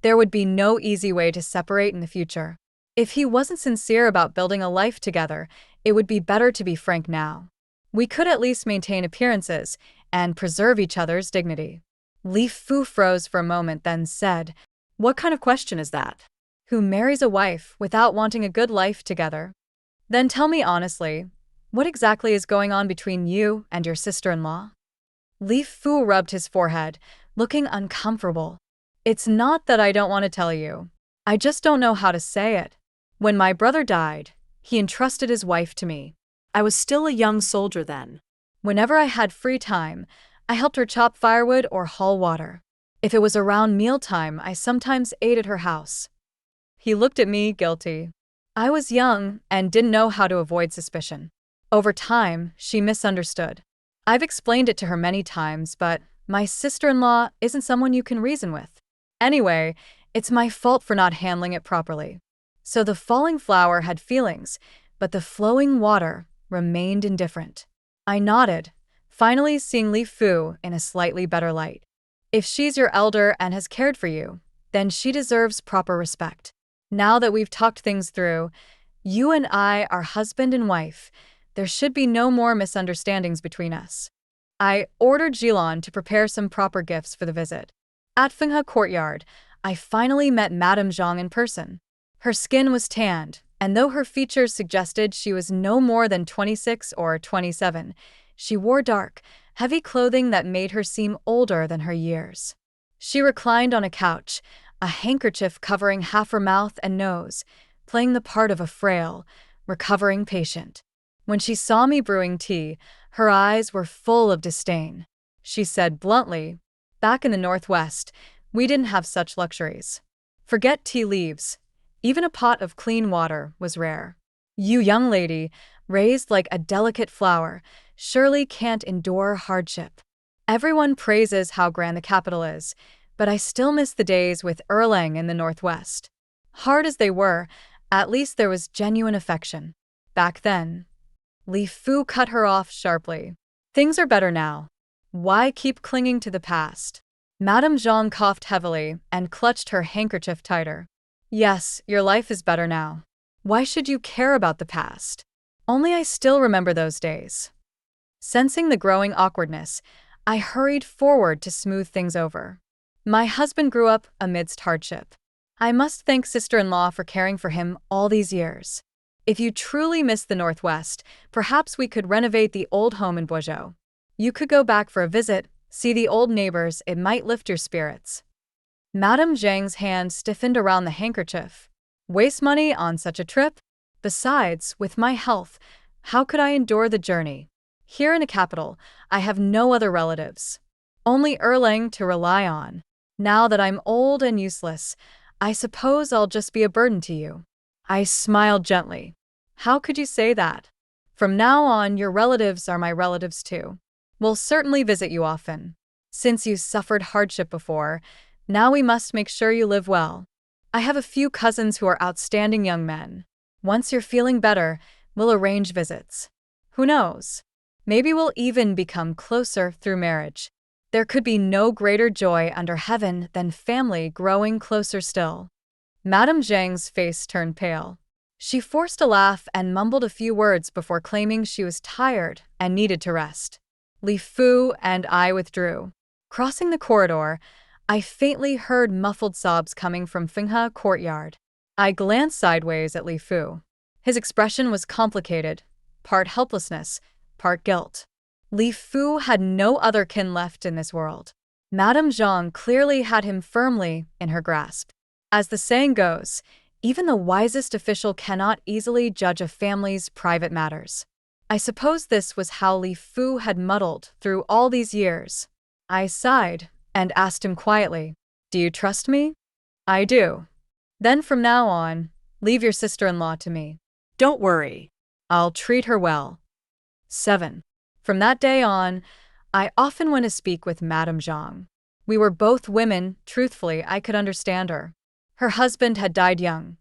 There would be no easy way to separate in the future. If he wasn't sincere about building a life together, it would be better to be frank now. We could at least maintain appearances and preserve each other's dignity. Lefus froze for a moment, then said, What kind of question is that? Who marries a wife without wanting a good life together? Then tell me honestly, what exactly is going on between you and your sister-in-law? Lefus rubbed his forehead, looking uncomfortable. It's not that I don't want to tell you. I just don't know how to say it. When my brother died, he entrusted his wife to me. I was still a young soldier then. Whenever I had free time, I helped her chop firewood or haul water. If it was around mealtime, I sometimes ate at her house. He looked at me, guilty. I was young and didn't know how to avoid suspicion. Over time, she misunderstood. I've explained it to her many times, but my sister-in-law isn't someone you can reason with. Anyway, it's my fault for not handling it properly. So the falling flower had feelings, but the flowing water remained indifferent. I nodded, finally seeing Lefus in a slightly better light. If she's your elder and has cared for you, then she deserves proper respect. Now that we've talked things through, you and I are husband and wife. There should be no more misunderstandings between us. I ordered Jilon to prepare some proper gifts for the visit. At Fenghe Courtyard, I finally met Madame Jang in person. Her skin was tanned, and though her features suggested she was no more than 26 or 27, she wore dark, heavy clothing that made her seem older than her years. She reclined on a couch, a handkerchief covering half her mouth and nose, playing the part of a frail, recovering patient. When she saw me brewing tea, her eyes were full of disdain. She said bluntly, "Back in the Northwest, we didn't have such luxuries. Forget tea leaves. Even a pot of clean water was rare. You young lady, raised like a delicate flower, surely can't endure hardship." Everyone praises how grand the capital is, but I still miss the days with Erlang in the Northwest. Hard as they were, at least there was genuine affection. Back then. Lefus cut her off sharply. Things are better now. Why keep clinging to the past? Madame Jang coughed heavily and clutched her handkerchief tighter. Yes, your life is better now. Why should you care about the past? Only I still remember those days. Sensing the growing awkwardness, I hurried forward to smooth things over. My husband grew up amidst hardship. I must thank sister-in-law for caring for him all these years. If you truly miss the Northwest, perhaps we could renovate the old home in Boisjeu. You could go back for a visit, see the old neighbors, it might lift your spirits. Madame Zhang's hand stiffened around the handkerchief. Waste money on such a trip? Besides, with my health, how could I endure the journey? Here in the capital, I have no other relatives. Only Erlang to rely on. Now that I'm old and useless, I suppose I'll just be a burden to you. I smiled gently. How could you say that? From now on, your relatives are my relatives too. We'll certainly visit you often. Since you suffered hardship before, now we must make sure you live well. I have a few cousins who are outstanding young men. Once you're feeling better, we'll arrange visits. Who knows? Maybe we'll even become closer through marriage. There could be no greater joy under heaven than family growing closer still. Madame Zhang's face turned pale. She forced a laugh and mumbled a few words before claiming she was tired and needed to rest. Lefus and I withdrew. Crossing the corridor, I faintly heard muffled sobs coming from Fenghe courtyard. I glanced sideways at Lefus. His expression was complicated, part helplessness, part guilt. Lefus had no other kin left in this world. Madame Jang clearly had him firmly in her grasp. As the saying goes, even the wisest official cannot easily judge a family's private matters. I suppose this was how Lefus had muddled through all these years. I sighed and asked him quietly, "Do you trust me?" "I do." "Then from now on, leave your sister-in-law to me." Don't worry. "I'll treat her well." 7. From that day on, I often went to speak with Madame Jang. We were both women, truthfully, I could understand her. Her husband had died young.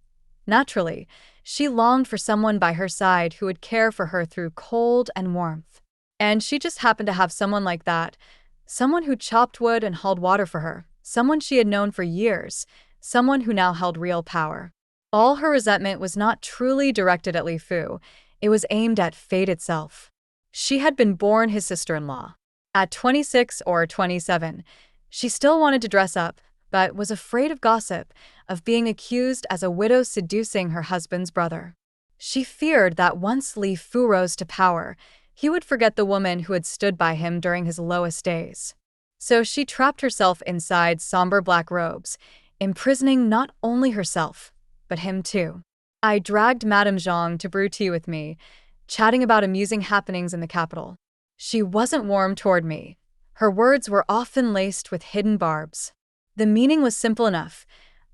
Naturally, she longed for someone by her side who would care for her through cold and warmth. And she just happened to have someone like that, someone who chopped wood and hauled water for her, someone she had known for years, someone who now held real power. All her resentment was not truly directed at Lefus, it was aimed at fate itself. She had been born his sister-in-law. At 26 or 27, she still wanted to dress up, but was afraid of gossip, of being accused as a widow seducing her husband's brother. She feared that once Lefus rose to power, he would forget the woman who had stood by him during his lowest days. So she trapped herself inside somber black robes, imprisoning not only herself, but him too. I dragged Madame Jang to brew tea with me, chatting about amusing happenings in the capital. She wasn't warm toward me. Her words were often laced with hidden barbs. The meaning was simple enough.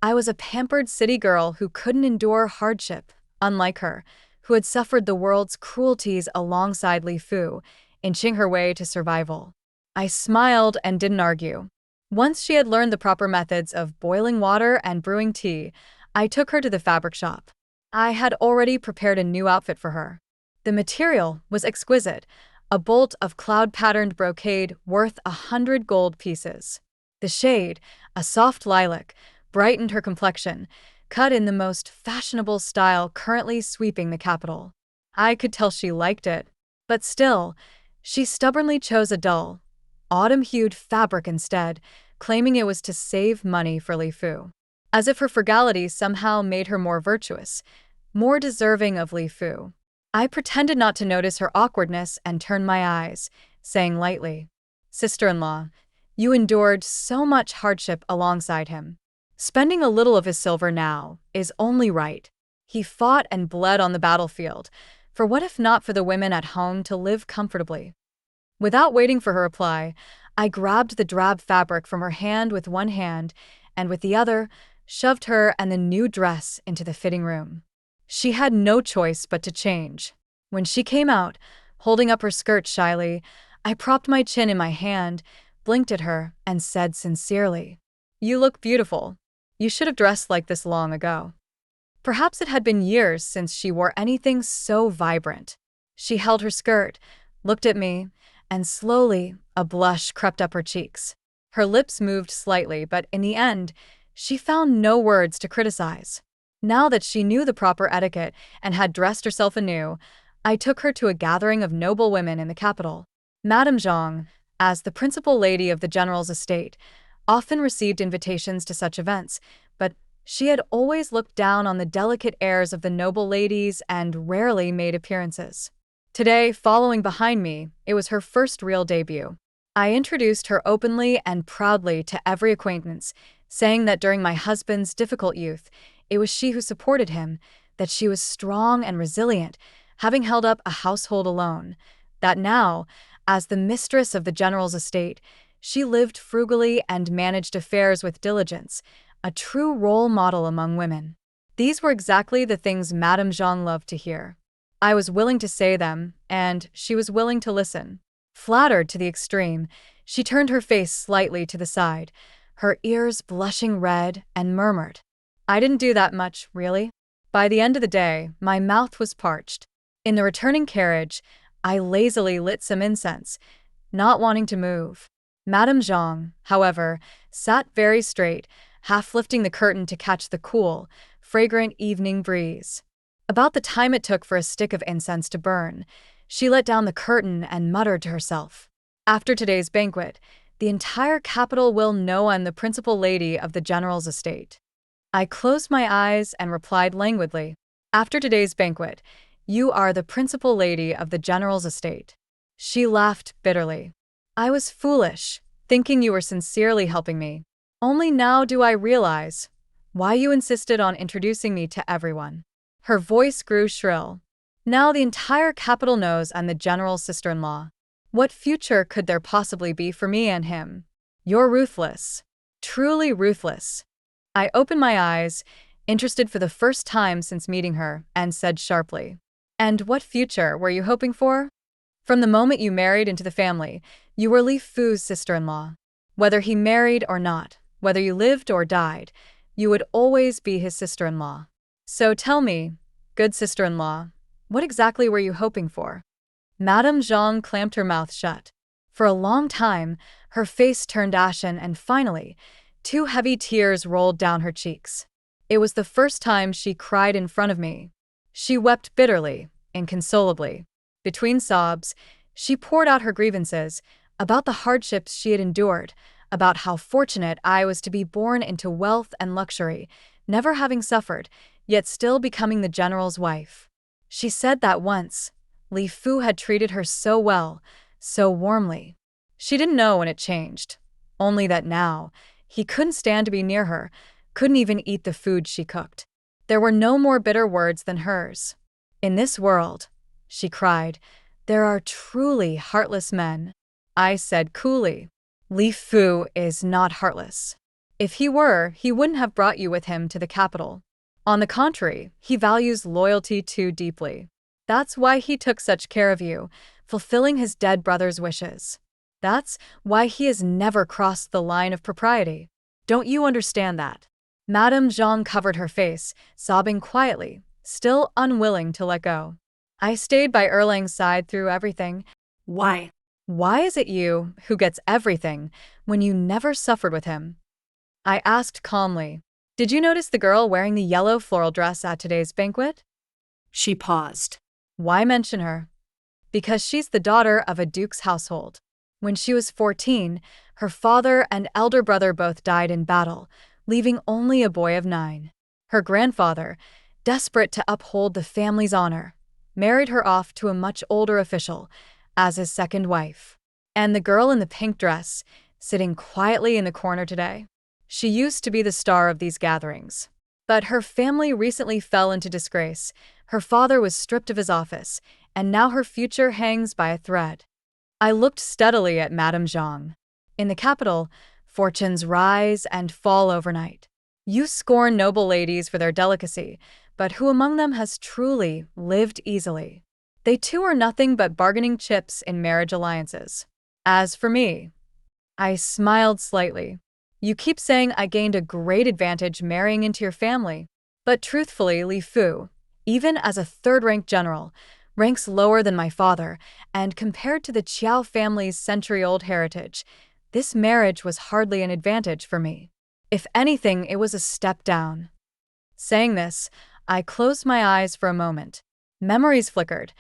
I was a pampered city girl who couldn't endure hardship, unlike her, who had suffered the world's cruelties alongside Lefus, inching her way to survival. I smiled and didn't argue. Once she had learned the proper methods of boiling water and brewing tea, I took her to the fabric shop. I had already prepared a new outfit for her. The material was exquisite, a bolt of cloud-patterned brocade worth 100 gold pieces. The shade, a soft lilac, brightened her complexion, cut in the most fashionable style currently sweeping the capital. I could tell she liked it, but still, she stubbornly chose a dull, autumn-hued fabric instead, claiming it was to save money for Lefus. as if her frugality somehow made her more virtuous, more deserving of Lefus. I pretended not to notice her awkwardness and turned my eyes, saying lightly, "Sister-in-law, you endured so much hardship alongside him. Spending a little of his silver now is only right. He fought and bled on the battlefield, for what if not for the women at home to live comfortably?" Without waiting for her reply, I grabbed the drab fabric from her hand with one hand and with the other shoved her and the new dress into the fitting room. She had no choice but to change. When she came out, holding up her skirt shyly, I propped my chin in my hand, blinked at her, and said sincerely, "You look beautiful. You should have dressed like this long ago." Perhaps it had been years since she wore anything so vibrant. She held her skirt, looked at me, and slowly a blush crept up her cheeks. Her lips moved slightly, but in the end, she found no words to criticize. Now that she knew the proper etiquette and had dressed herself anew, I took her to a gathering of noble women in the capital. Madame Jang, as the principal lady of the general's estate, often received invitations to such events, but she had always looked down on the delicate airs of the noble ladies and rarely made appearances. Today, following behind me, it was her first real debut. I introduced her openly and proudly to every acquaintance, saying that during my husband's difficult youth, it was she who supported him, that she was strong and resilient, having held up a household alone, that now, as the mistress of the general's estate, she lived frugally and managed affairs with diligence, a true role model among women. These were exactly the things Madame Jang loved to hear. I was willing to say them, and she was willing to listen. Flattered to the extreme, she turned her face slightly to the side, her ears blushing red, and murmured, "I didn't do that much, really." By the end of the day, my mouth was parched. In the returning carriage, I lazily lit some incense, not wanting to move. Madame Jang, however, sat very straight, half lifting the curtain to catch the cool, fragrant evening breeze. About the time it took for a stick of incense to burn, she let down the curtain and muttered to herself, "After today's banquet, the entire capital will know I'm the principal lady of the general's estate." I closed my eyes and replied languidly, "After today's banquet, you are the principal lady of the general's estate." She laughed bitterly. "I was foolish, thinking you were sincerely helping me. Only now do I realize why you insisted on introducing me to everyone." Her voice grew shrill. "Now the entire capital knows I'm the general's sister-in-law. What future could there possibly be for me and him? You're ruthless. Truly ruthless." I opened my eyes, interested for the first time since meeting her, and said sharply, "And what future were you hoping for? From the moment you married into the family, you were Lefus' sister-in-law. Whether he married or not, whether you lived or died, you would always be his sister-in-law. So tell me, good sister-in-law, what exactly were you hoping for?" Madame Jang clamped her mouth shut. For a long time, her face turned ashen and finally, 2 heavy tears rolled down her cheeks. It was the first time she cried in front of me. She wept bitterly, inconsolably. Between sobs, she poured out her grievances, about the hardships she had endured, about how fortunate I was to be born into wealth and luxury, never having suffered, yet still becoming the general's wife. She said that once, Lefus had treated her so well, so warmly. She didn't know when it changed, only that now, he couldn't stand to be near her, couldn't even eat the food she cooked. There were no more bitter words than hers. "In this world," she cried, "there are truly heartless men." I said coolly, "Lefus is not heartless. If he were, he wouldn't have brought you with him to the capital. On the contrary, he values loyalty too deeply. That's why he took such care of you, fulfilling his dead brother's wishes. That's why he has never crossed the line of propriety. Don't you understand that?" Madame Jang covered her face, sobbing quietly, still unwilling to let go. I stayed by Erlang's side through everything. Why? "Why is it you who gets everything when you never suffered with him?" I asked calmly. "Did you notice the girl wearing the yellow floral dress at today's banquet?" She paused. "Why mention her?" "Because she's the daughter of a duke's household. When she was 14, her father and elder brother both died in battle, leaving only a boy of 9. Her grandfather, desperate to uphold the family's honor, married her off to a much older official as his second wife. And the girl in the pink dress, sitting quietly in the corner today. She used to be the star of these gatherings. But her family recently fell into disgrace. Her father was stripped of his office, and now her future hangs by a thread. I looked steadily at Madame Jang. In the capital, fortunes rise and fall overnight. You scorn noble ladies for their delicacy, but who among them has truly lived easily? They too are nothing but bargaining chips in marriage alliances. As for me, I smiled slightly. You keep saying I gained a great advantage marrying into your family. But truthfully, Lefus, even as a third-ranked general, ranks lower than my father, and compared to the Chiao family's century-old heritage, this marriage was hardly an advantage for me. If anything, it was a step down. Saying this, I closed my eyes for a moment. Memories flickered.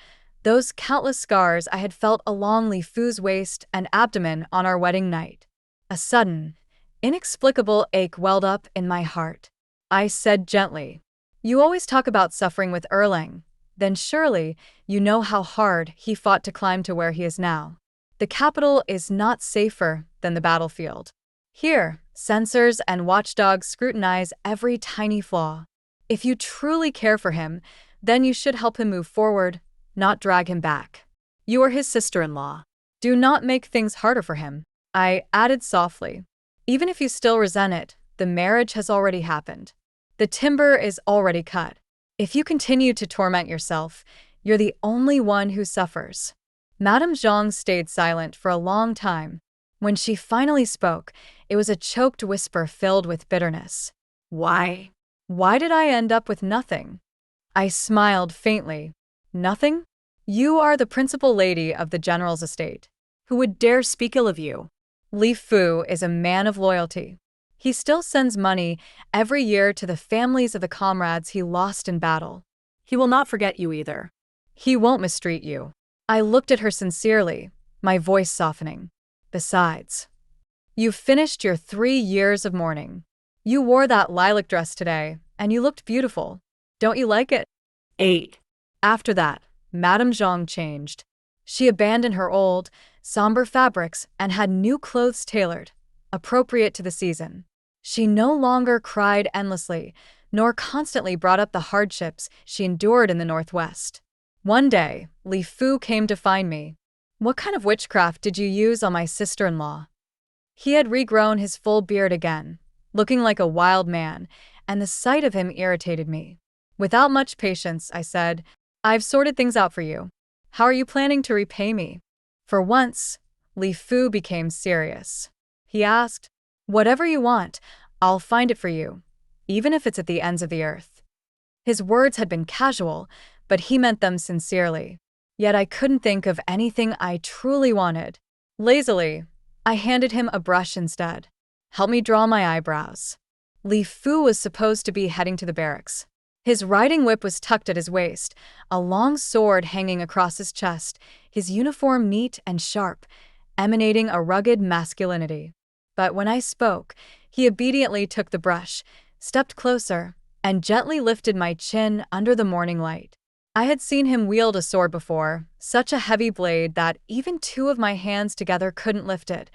Those countless scars I had felt along Lefus' waist and abdomen on our wedding night. A sudden, inexplicable ache welled up in my heart. I said gently, "You always talk about suffering with Erlang. Then surely you know how hard he fought to climb to where he is now. The capital is not safer than the battlefield. Here, censors and watchdogs scrutinize every tiny flaw. If you truly care for him, then you should help him move forward, not drag him back. You are his sister-in-law. Do not make things harder for him." I added softly, "Even if you still resent it, the marriage has already happened. The timber is already cut. If you continue to torment yourself, you're the only one who suffers." Madame Zhang stayed silent for a long time. When she finally spoke, it was a choked whisper filled with bitterness. Why? Why did I end up with nothing? I smiled faintly. Nothing? You are the principal lady of the general's estate. Who would dare speak ill of you? Lefus is a man of loyalty. He still sends money every year to the families of the comrades he lost in battle. He will not forget you either. He won't mistreat you. I looked at her sincerely, my voice softening. Besides, you've finished your 3 years of mourning. You wore that lilac dress today, and you looked beautiful. Don't you like it? 8. After that, Madame Zhang changed. She abandoned her old, somber fabrics and had new clothes tailored, appropriate to the season. She no longer cried endlessly, nor constantly brought up the hardships she endured in the Northwest. One day, Lefus came to find me. "What kind of witchcraft did you use on my sister-in-law?" He had regrown his full beard again, looking like a wild man, and the sight of him irritated me. Without much patience, I said, "I've sorted things out for you. How are you planning to repay me?" For once, Lefus became serious. He asked, "Whatever you want, I'll find it for you, even if it's at the ends of the earth." His words had been casual, but he meant them sincerely. Yet I couldn't think of anything I truly wanted. Lazily, I handed him a brush instead. "Help me draw my eyebrows." Lefus was supposed to be heading to the barracks. His riding whip was tucked at his waist, a long sword hanging across his chest, his uniform neat and sharp, emanating a rugged masculinity. But when I spoke, he obediently took the brush, stepped closer, and gently lifted my chin under the morning light. I had seen him wield a sword before, such a heavy blade that even 2 of my hands together couldn't lift it,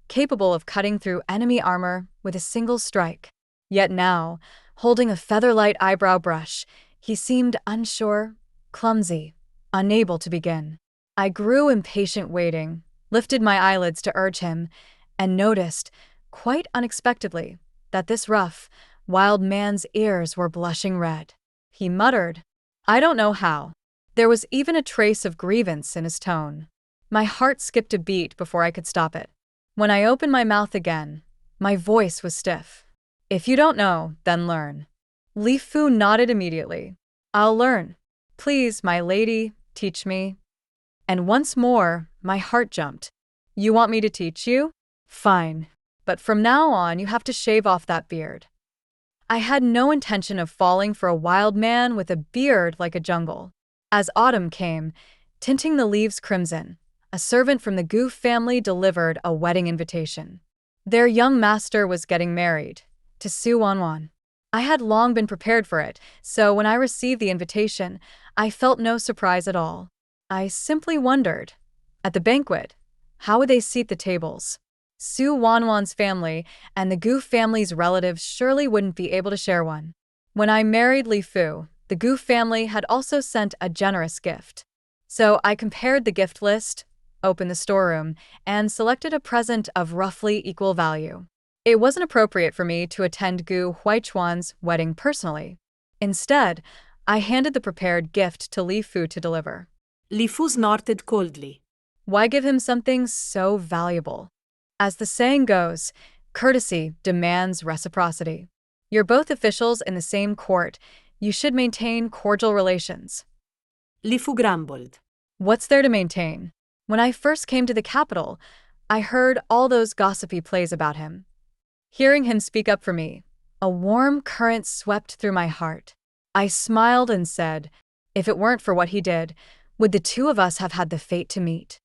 capable of cutting through enemy armor with a single strike. Yet now, holding a feather-light eyebrow brush, he seemed unsure, clumsy, unable to begin. I grew impatient waiting, lifted my eyelids to urge him, and noticed, quite unexpectedly, that this rough, wild man's ears were blushing red. He muttered, "I don't know how." There was even a trace of grievance in his tone. My heart skipped a beat before I could stop it. When I opened my mouth again, my voice was stiff. "If you don't know, then learn." Lefus nodded immediately. "I'll learn. Please, my lady, teach me." And once more, my heart jumped. "You want me to teach you? Fine. But from now on, you have to shave off that beard." I had no intention of falling for a wild man with a beard like a jungle. As autumn came, tinting the leaves crimson, a servant from the Goof family delivered a wedding invitation. Their young master was getting married, to Su Wanwan. I had long been prepared for it, so when I received the invitation, I felt no surprise at all. I simply wondered, at the banquet, how would they seat the tables? Su Wanwan's family and the Gu family's relatives surely wouldn't be able to share one. When I married Lefus, the Gu family had also sent a generous gift. So I compared the gift list, opened the storeroom, and selected a present of roughly equal value. It wasn't appropriate for me to attend Gu Huichuan's wedding personally. Instead, I handed the prepared gift to Lefus to deliver. Lefus nodded coldly. Why give him something so valuable? As the saying goes, courtesy demands reciprocity. You're both officials in the same court. You should maintain cordial relations. Lefus grumbled. What's there to maintain? When I first came to the capital, I heard all those gossipy plays about him. Hearing him speak up for me, a warm current swept through my heart. I smiled and said, if it weren't for what he did, would the two of us have had the fate to meet?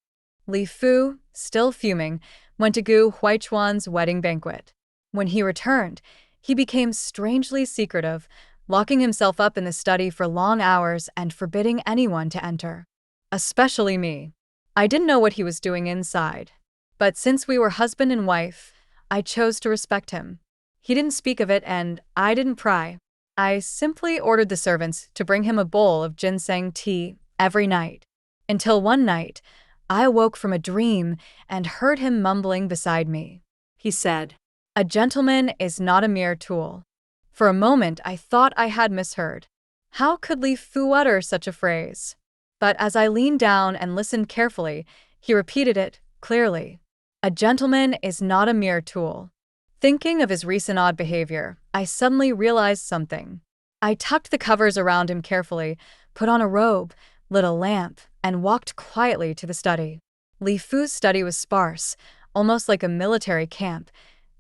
Lefus, still fuming, went to Gu Huichuan's wedding banquet. When he returned, he became strangely secretive, locking himself up in the study for long hours and forbidding anyone to enter. Especially me. I didn't know what he was doing inside. But since we were husband and wife, I chose to respect him. He didn't speak of it and I didn't pry. I simply ordered the servants to bring him a bowl of ginseng tea every night. Until one night, I awoke from a dream and heard him mumbling beside me. He said, "A gentleman is not a mere tool." For a moment, I thought I had misheard. How could Lefus utter such a phrase? But as I leaned down and listened carefully, he repeated it clearly. "A gentleman is not a mere tool." Thinking of his recent odd behavior, I suddenly realized something. I tucked the covers around him carefully, put on a robe, lit a lamp, and walked quietly to the study. Lefus' study was sparse, almost like a military camp,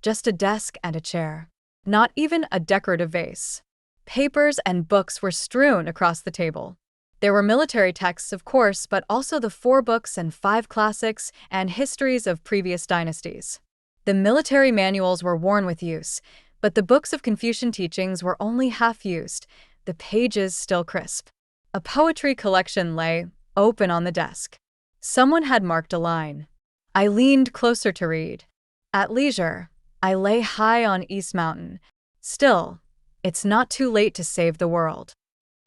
just a desk and a chair. Not even a decorative vase. Papers and books were strewn across the table. There were military texts, of course, but also the 4 books and 5 classics and histories of previous dynasties. The military manuals were worn with use, but the books of Confucian teachings were only half used, the pages still crisp. A poetry collection lay open on the desk. Someone had marked a line. I leaned closer to read. At leisure, I lay high on East Mountain. Still, it's not too late to save the world.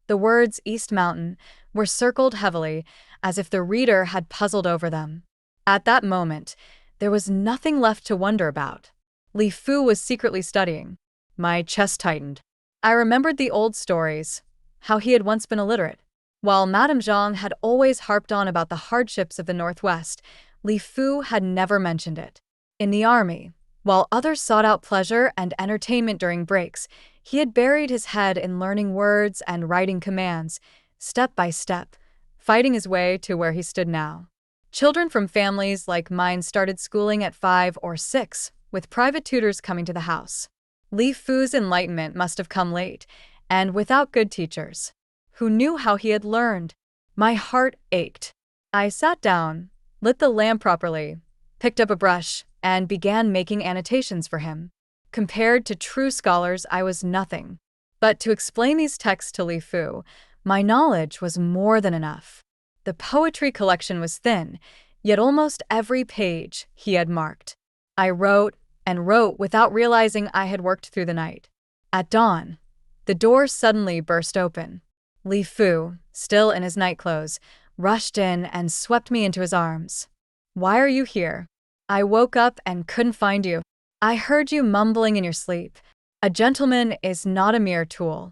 The words East Mountain were circled heavily, as if the reader had puzzled over them. At that moment, there was nothing left to wonder about. Lefus was secretly studying. My chest tightened. I remembered the old stories, how he had once been illiterate. While Madame Jang had always harped on about the hardships of the Northwest, Lefus had never mentioned it. In the army, while others sought out pleasure and entertainment during breaks, he had buried his head in learning words and writing commands, step by step, fighting his way to where he stood now. Children from families like mine started schooling at 5 or 6, with private tutors coming to the house. Lefus' enlightenment must have come late, and without good teachers. Who knew how he had learned? My heart ached. I sat down, lit the lamp properly, picked up a brush, and began making annotations for him. Compared to true scholars, I was nothing. But to explain these texts to Lefus, my knowledge was more than enough. The poetry collection was thin, yet almost every page he had marked. I wrote and wrote without realizing I had worked through the night. At dawn, the door suddenly burst open. Lefus, still in his nightclothes, rushed in and swept me into his arms. "Why are you here? I woke up and couldn't find you. I heard you mumbling in your sleep. A gentleman is not a mere tool.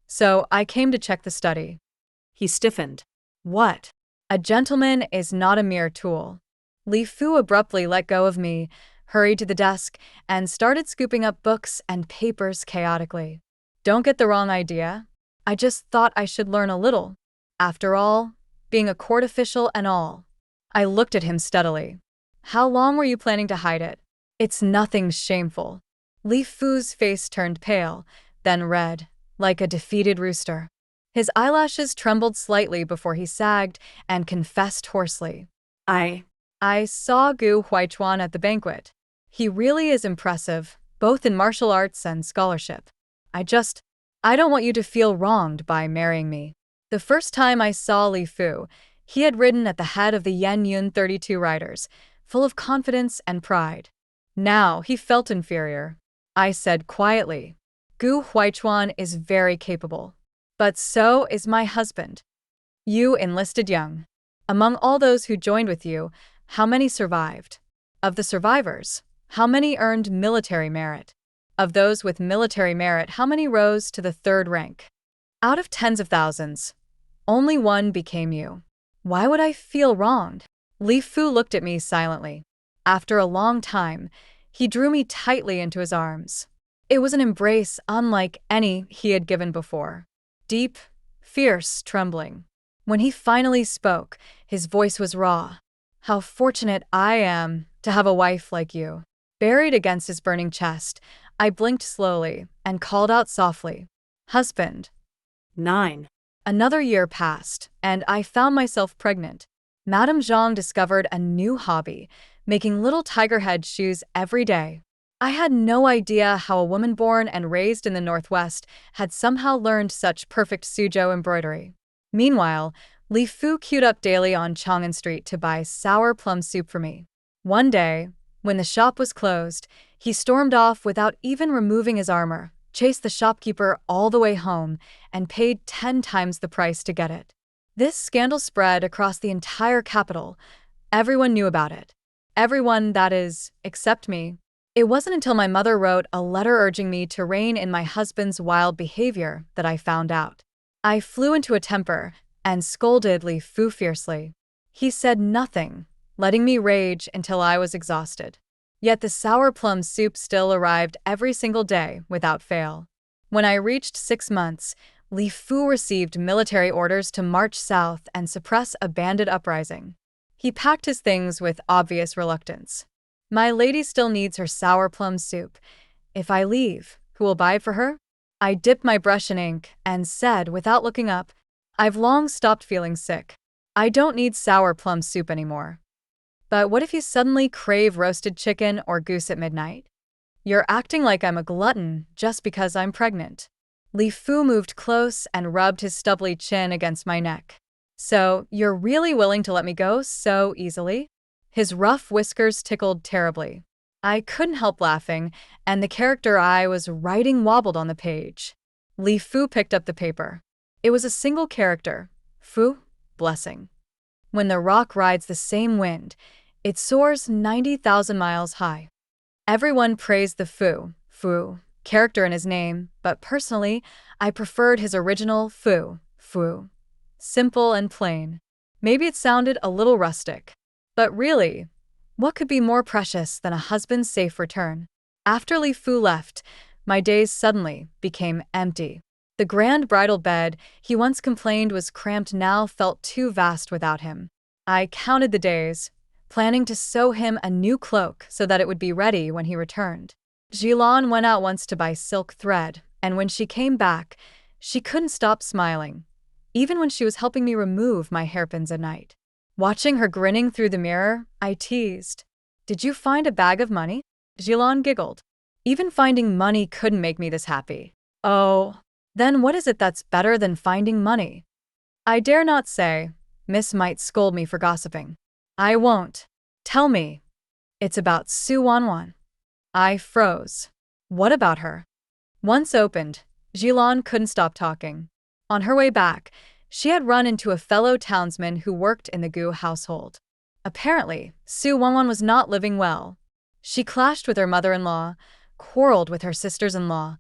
So I came to check the study." He stiffened. What? A gentleman is not a mere tool. Lefus abruptly let go of me, hurried to the desk, and started scooping up books and papers chaotically. Don't get the wrong idea. I just thought I should learn a little. After all, being a court official and all. I looked at him steadily. How long were you planning to hide it? It's nothing shameful. Lefus' face turned pale, then red, like a defeated rooster. His eyelashes trembled slightly before he sagged and confessed hoarsely. I saw Gu Huichuan at the banquet. He really is impressive, both in martial arts and scholarship. I don't want you to feel wronged by marrying me. The first time I saw Lefus, he had ridden at the head of the Yen Yun 32 riders, full of confidence and pride. Now he felt inferior. I said quietly, Gu Huichuan is very capable. But so is my husband. You enlisted young. Among all those who joined with you, how many survived? Of the survivors, how many earned military merit? Of those with military merit, how many rose to the third rank? Out of tens of thousands, only one became you. Why would I feel wronged? Lefus looked at me silently. After a long time, he drew me tightly into his arms. It was an embrace unlike any he had given before. Deep, fierce, trembling. When he finally spoke, his voice was raw. How fortunate I am to have a wife like you. Buried against his burning chest, I blinked slowly and called out softly, Husband. 9. Another year passed, and I found myself pregnant. Madame Jang discovered a new hobby, making little tiger head shoes every day. I had no idea how a woman born and raised in the Northwest had somehow learned such perfect suzhou embroidery. Meanwhile, Lefus queued up daily on Chang'an Street to buy sour plum soup for me. One day, when the shop was closed, he stormed off without even removing his armor, chased the shopkeeper all the way home, and paid 10 times the price to get it. This scandal spread across the entire capital. Everyone knew about it. Everyone, that is, except me. It wasn't until my mother wrote a letter urging me to rein in my husband's wild behavior that I found out. I flew into a temper and scolded Lefus fiercely. He said nothing, letting me rage until I was exhausted. Yet the sour plum soup still arrived every single day without fail. When I reached 6 months, Lefus received military orders to march south and suppress a bandit uprising. He packed his things with obvious reluctance. My lady still needs her sour plum soup. If I leave, who will buy it for her? I dipped my brush in ink and said without looking up, I've long stopped feeling sick. I don't need sour plum soup anymore. But what if you suddenly crave roasted chicken or goose at midnight? You're acting like I'm a glutton just because I'm pregnant. Lefus moved close and rubbed his stubbly chin against my neck. So, you're really willing to let me go so easily? His rough whiskers tickled terribly. I couldn't help laughing, and the character I was writing wobbled on the page. Lefus picked up the paper. It was a single character. Fu, blessing. When the rock rides the same wind, it soars 90,000 miles high. Everyone praised the Fu character in his name, but personally, I preferred his original Fu. Simple and plain. Maybe it sounded a little rustic. But really, what could be more precious than a husband's safe return? After Lefus left, my days suddenly became empty. The grand bridal bed he once complained was cramped now felt too vast without him. I counted the days, planning to sew him a new cloak so that it would be ready when he returned. Jilan went out once to buy silk thread, and when she came back, she couldn't stop smiling, even when she was helping me remove my hairpins at night. Watching her grinning through the mirror, I teased, Did you find a bag of money? Jilan giggled. Even finding money couldn't make me this happy. Oh, then what is it that's better than finding money? I dare not say. Miss might scold me for gossiping. I won't. Tell me. It's about Su Wanwan. I froze. What about her? Once opened, Jilan couldn't stop talking. On her way back, she had run into a fellow townsman who worked in the Gu household. Apparently, Su Wanwan was not living well. She clashed with her mother-in-law, quarreled with her sisters-in-law,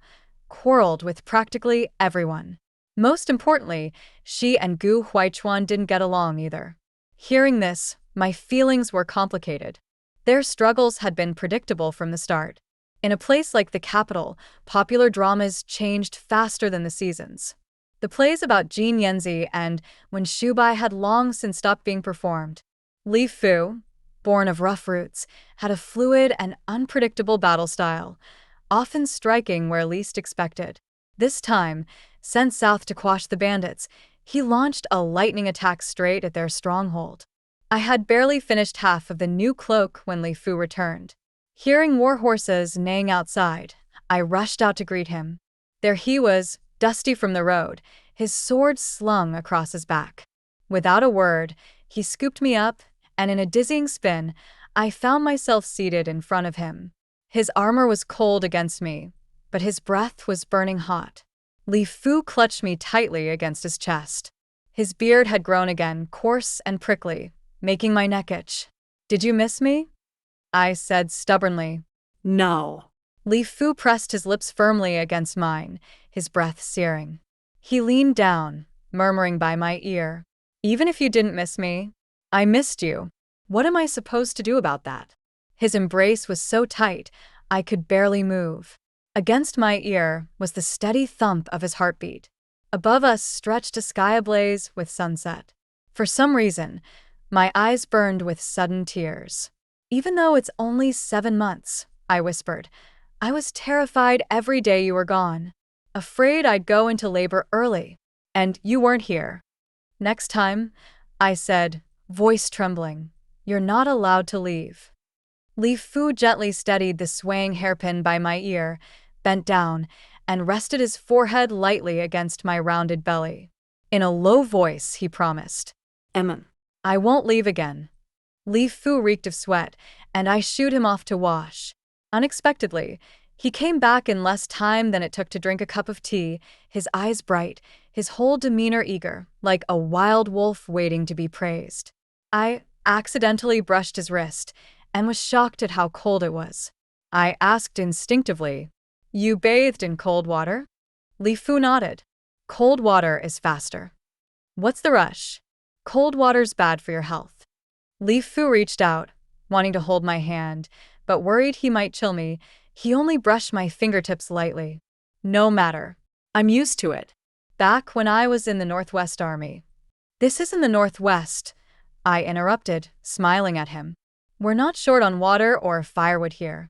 quarreled with practically everyone. Most importantly, she and Gu Huichuan didn't get along either. Hearing this, my feelings were complicated. Their struggles had been predictable from the start. In a place like the capital, popular dramas changed faster than the seasons. The plays about Jin Yanzi and When Shubai had long since stopped being performed. Lefus, born of rough roots, had a fluid and unpredictable battle style, often striking where least expected. This time, sent south to quash the bandits, he launched a lightning attack straight at their stronghold. I had barely finished half of the new cloak when Lefus returned. Hearing more horses neighing outside, I rushed out to greet him. There he was, dusty from the road, his sword slung across his back. Without a word, he scooped me up, and in a dizzying spin, I found myself seated in front of him. His armor was cold against me, but his breath was burning hot. Lefus clutched me tightly against his chest. His beard had grown again, coarse and prickly, making my neck itch. "Did you miss me?" I said stubbornly. No. Lefus pressed his lips firmly against mine, his breath searing. He leaned down, murmuring by my ear, "Even if you didn't miss me, I missed you. What am I supposed to do about that?" His embrace was so tight, I could barely move. Against my ear was the steady thump of his heartbeat. Above us stretched a sky ablaze with sunset. For some reason, my eyes burned with sudden tears. "Even though it's only 7 months," I whispered, "I was terrified every day you were gone. Afraid I'd go into labor early. And you weren't here." "Next time," I said, voice trembling, "you're not allowed to leave." Lefus gently steadied the swaying hairpin by my ear, bent down, and rested his forehead lightly against my rounded belly. In a low voice, he promised, Amen. "I won't leave again." Lefus reeked of sweat, and I shooed him off to wash. Unexpectedly, he came back in less time than it took to drink a cup of tea, his eyes bright, his whole demeanor eager, like a wild wolf waiting to be praised. I accidentally brushed his wrist, and was shocked at how cold it was. I asked instinctively, "You bathed in cold water?" Lefus nodded. "Cold water is faster." "What's the rush?" "Cold water's bad for your health." Lefus reached out, wanting to hold my hand, but worried he might chill me, he only brushed my fingertips lightly. "No matter. I'm used to it. Back when I was in the Northwest Army." "This isn't the Northwest," I interrupted, smiling at him. "We're not short on water or firewood here.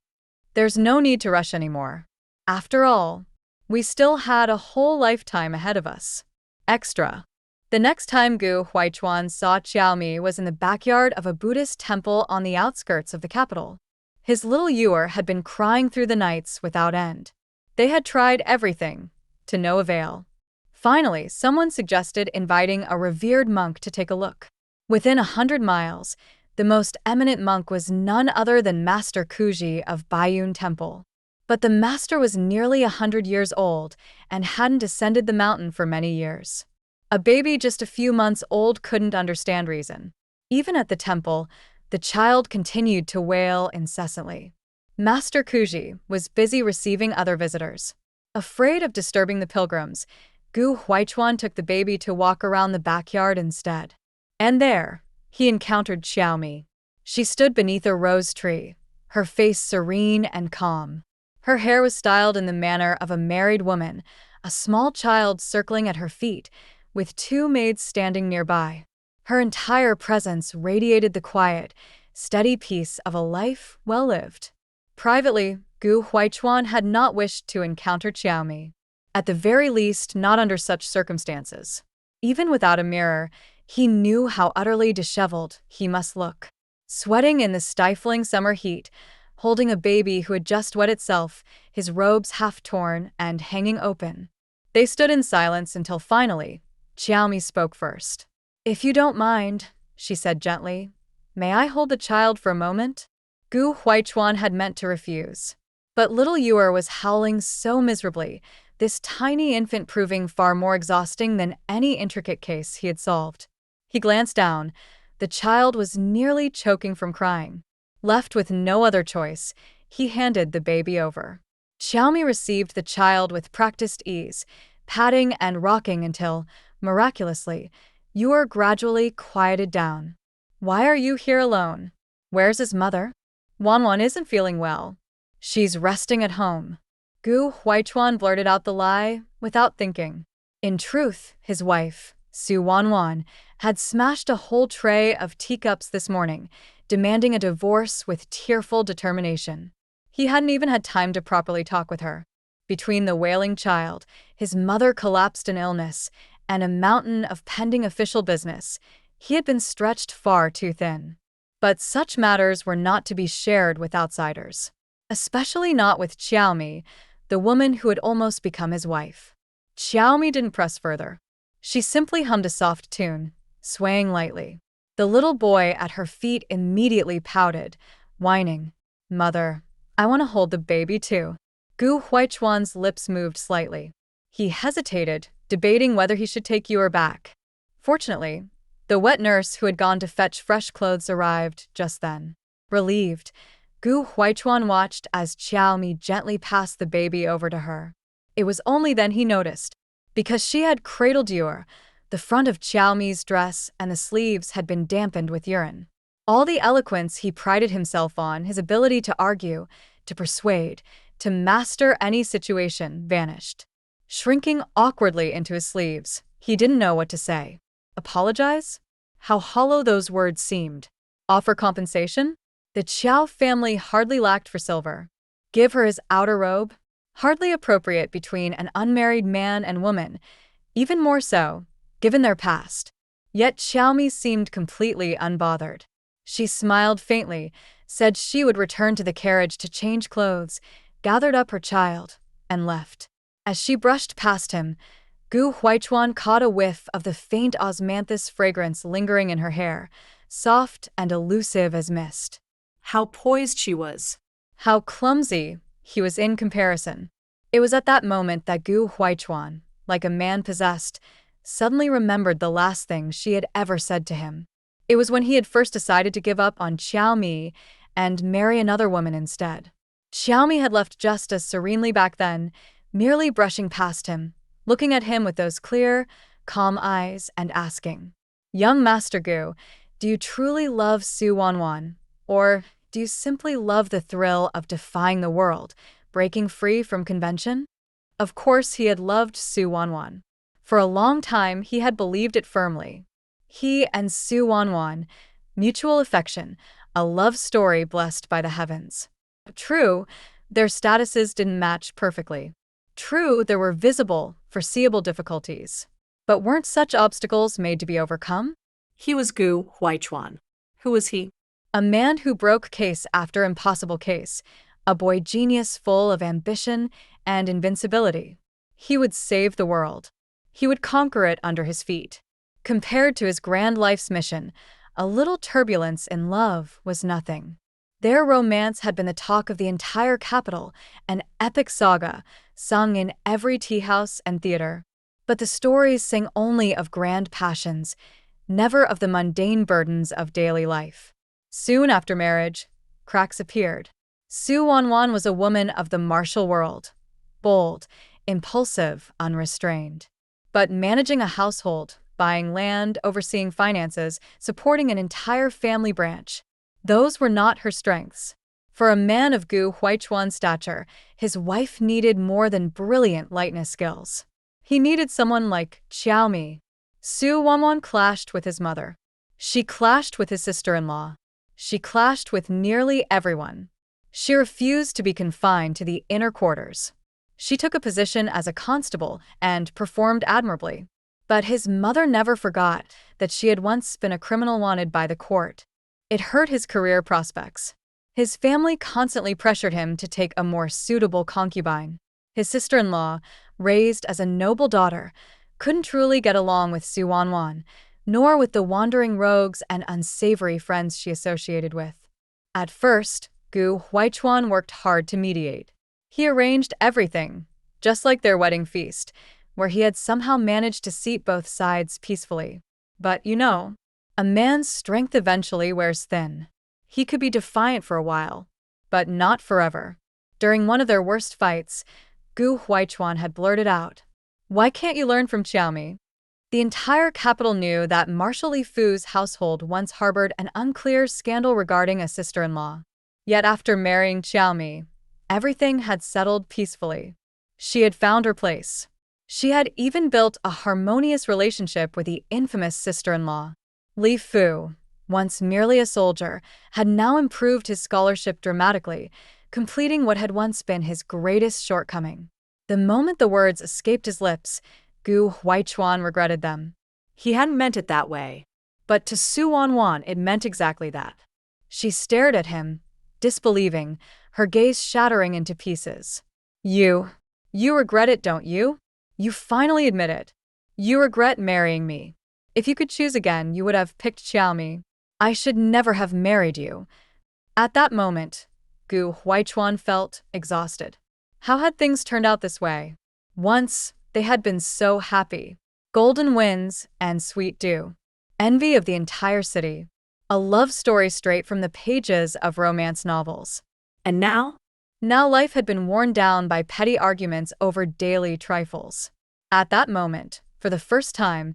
There's no need to rush anymore. After all, we still had a whole lifetime ahead of us." Extra. The next time Gu Huichuan saw Xiaomi was in the backyard of a Buddhist temple on the outskirts of the capital. His little ewer had been crying through the nights without end. They had tried everything, to no avail. Finally, someone suggested inviting a revered monk to take a look. Within 100 miles, the most eminent monk was none other than Master Kuji of Baiyun Temple. But the master was nearly 100 years old and hadn't ascended the mountain for many years. A baby just a few months old couldn't understand reason. Even at the temple, the child continued to wail incessantly. Master Kuji was busy receiving other visitors. Afraid of disturbing the pilgrims, Gu Huichuan took the baby to walk around the backyard instead. And there, he encountered Xiaomi. She stood beneath a rose tree, her face serene and calm. Her hair was styled in the manner of a married woman, a small child circling at her feet, with 2 maids standing nearby. Her entire presence radiated the quiet, steady peace of a life well lived. Privately, Gu Huichuan had not wished to encounter Xiaomi. At the very least, not under such circumstances. Even without a mirror, he knew how utterly disheveled he must look. Sweating in the stifling summer heat, holding a baby who had just wet itself, his robes half torn and hanging open. They stood in silence until finally, Xiaomi spoke first. "If you don't mind," she said gently, "may I hold the child for a moment?" Gu Huichuan had meant to refuse. But little Ewer was howling so miserably, this tiny infant proving far more exhausting than any intricate case he had solved. He glanced down. The child was nearly choking from crying. Left with no other choice, he handed the baby over. Xiaomi received the child with practiced ease, patting and rocking until, miraculously, Ewer gradually quieted down. "Why are you here alone? Where's his mother?" "Wanwan isn't feeling well. She's resting at home." Gu Huichuan blurted out the lie without thinking. In truth, his wife, Su Wanwan, had smashed a whole tray of teacups this morning, demanding a divorce with tearful determination. He hadn't even had time to properly talk with her. Between the wailing child, his mother collapsed in illness, and a mountain of pending official business, he had been stretched far too thin. But such matters were not to be shared with outsiders. Especially not with Xiaomi, the woman who had almost become his wife. Xiaomi didn't press further. She simply hummed a soft tune, swaying lightly. The little boy at her feet immediately pouted, whining, "Mother, I want to hold the baby too." Gu Huichuan's lips moved slightly. He hesitated, debating whether he should take Yuer back. Fortunately, the wet nurse who had gone to fetch fresh clothes arrived just then. Relieved, Gu Huichuan watched as Xiaomi gently passed the baby over to her. It was only then he noticed. Because she had cradled Yuer, the front of Xiaomi's dress and the sleeves had been dampened with urine. All the eloquence he prided himself on, his ability to argue, to persuade, to master any situation, vanished. Shrinking awkwardly into his sleeves, he didn't know what to say. Apologize? How hollow those words seemed. Offer compensation? The Qiao family hardly lacked for silver. Give her his outer robe? Hardly appropriate between an unmarried man and woman, even more so, given their past. Yet Xiaomi seemed completely unbothered. She smiled faintly, said she would return to the carriage to change clothes, gathered up her child, and left. As she brushed past him, Gu Huichuan caught a whiff of the faint osmanthus fragrance lingering in her hair, soft and elusive as mist. How poised she was. How clumsy he was in comparison. It was at that moment that Gu Huichuan, like a man possessed, suddenly remembered the last thing she had ever said to him. It was when he had first decided to give up on Xiaomi and marry another woman instead. Xiaomi had left just as serenely back then, merely brushing past him, looking at him with those clear, calm eyes and asking, "Young Master Gu, do you truly love Su Wanwan? Or do you simply love the thrill of defying the world, breaking free from convention?" Of course he had loved Su Wanwan. For a long time he had believed it firmly. He and Su Wanwan, mutual affection, a love story blessed by the heavens. True, their statuses didn't match perfectly. True, there were visible, foreseeable difficulties. But weren't such obstacles made to be overcome? He was Gu Huichuan. Who was he? A man who broke case after impossible case, a boy genius full of ambition and invincibility. He would save the world. He would conquer it under his feet. Compared to his grand life's mission, a little turbulence in love was nothing. Their romance had been the talk of the entire capital, an epic saga, sung in every tea-house and theater. But the stories sang only of grand passions, never of the mundane burdens of daily life. Soon after marriage, cracks appeared. Su Wanwan was a woman of the martial world, bold, impulsive, unrestrained. But managing a household, buying land, overseeing finances, supporting an entire family branch, those were not her strengths. For a man of Gu Huichuan's stature, his wife needed more than brilliant lightness skills. He needed someone like Xiaomi. Su Wanwan clashed with his mother. She clashed with his sister-in-law. She clashed with nearly everyone. She refused to be confined to the inner quarters. She took a position as a constable and performed admirably. But his mother never forgot that she had once been a criminal wanted by the court. It hurt his career prospects. His family constantly pressured him to take a more suitable concubine. His sister-in-law, raised as a noble daughter, couldn't truly get along with Su Wanwan, nor with the wandering rogues and unsavory friends she associated with. At first, Gu Huichuan worked hard to mediate. He arranged everything, just like their wedding feast, where he had somehow managed to seat both sides peacefully. But, a man's strength eventually wears thin. He could be defiant for a while, but not forever. During one of their worst fights, Gu Huichuan had blurted out, "Why can't you learn from Xiaomi?" The entire capital knew that Marshal Lefu's household once harbored an unclear scandal regarding a sister-in-law. Yet after marrying Xiaomi, everything had settled peacefully. She had found her place. She had even built a harmonious relationship with the infamous sister-in-law. Lefu, once merely a soldier, had now improved his scholarship dramatically, completing what had once been his greatest shortcoming. The moment the words escaped his lips, Gu Huichuan regretted them. He hadn't meant it that way. But to Su Wanwan it meant exactly that. She stared at him, disbelieving, her gaze shattering into pieces. You regret it, don't you? You finally admit it. You regret marrying me. If you could choose again, you would have picked Xiaomi. I should never have married you. At that moment, Gu Huichuan felt exhausted. How had things turned out this way? Once, they had been so happy. Golden winds and sweet dew. Envy of the entire city. A love story straight from the pages of romance novels. And now? Now life had been worn down by petty arguments over daily trifles. At that moment, for the first time,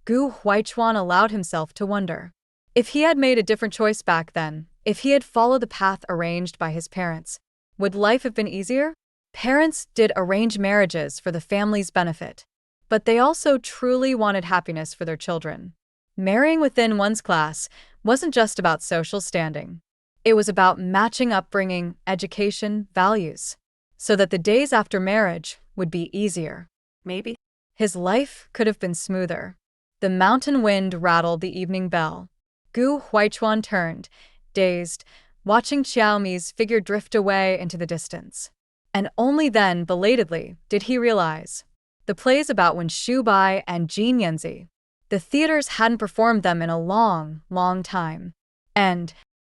Gu Huichuan allowed himself to wonder. If he had made a different choice back then, if he had followed the path arranged by his parents, would life have been easier? Parents did arrange marriages for the family's benefit, but they also truly wanted happiness for their children. Marrying within one's class wasn't just about social standing. It was about matching upbringing, education, values, so that the days after marriage would be easier. Maybe. His life could have been smoother. The mountain wind rattled the evening bell. Gu Huichuan turned, dazed, watching Xiaomi's figure drift away into the distance. And only then, belatedly, did he realize. The plays about when Shu Bai and Jin Yanzi. The theaters hadn't performed them in a long, long time. And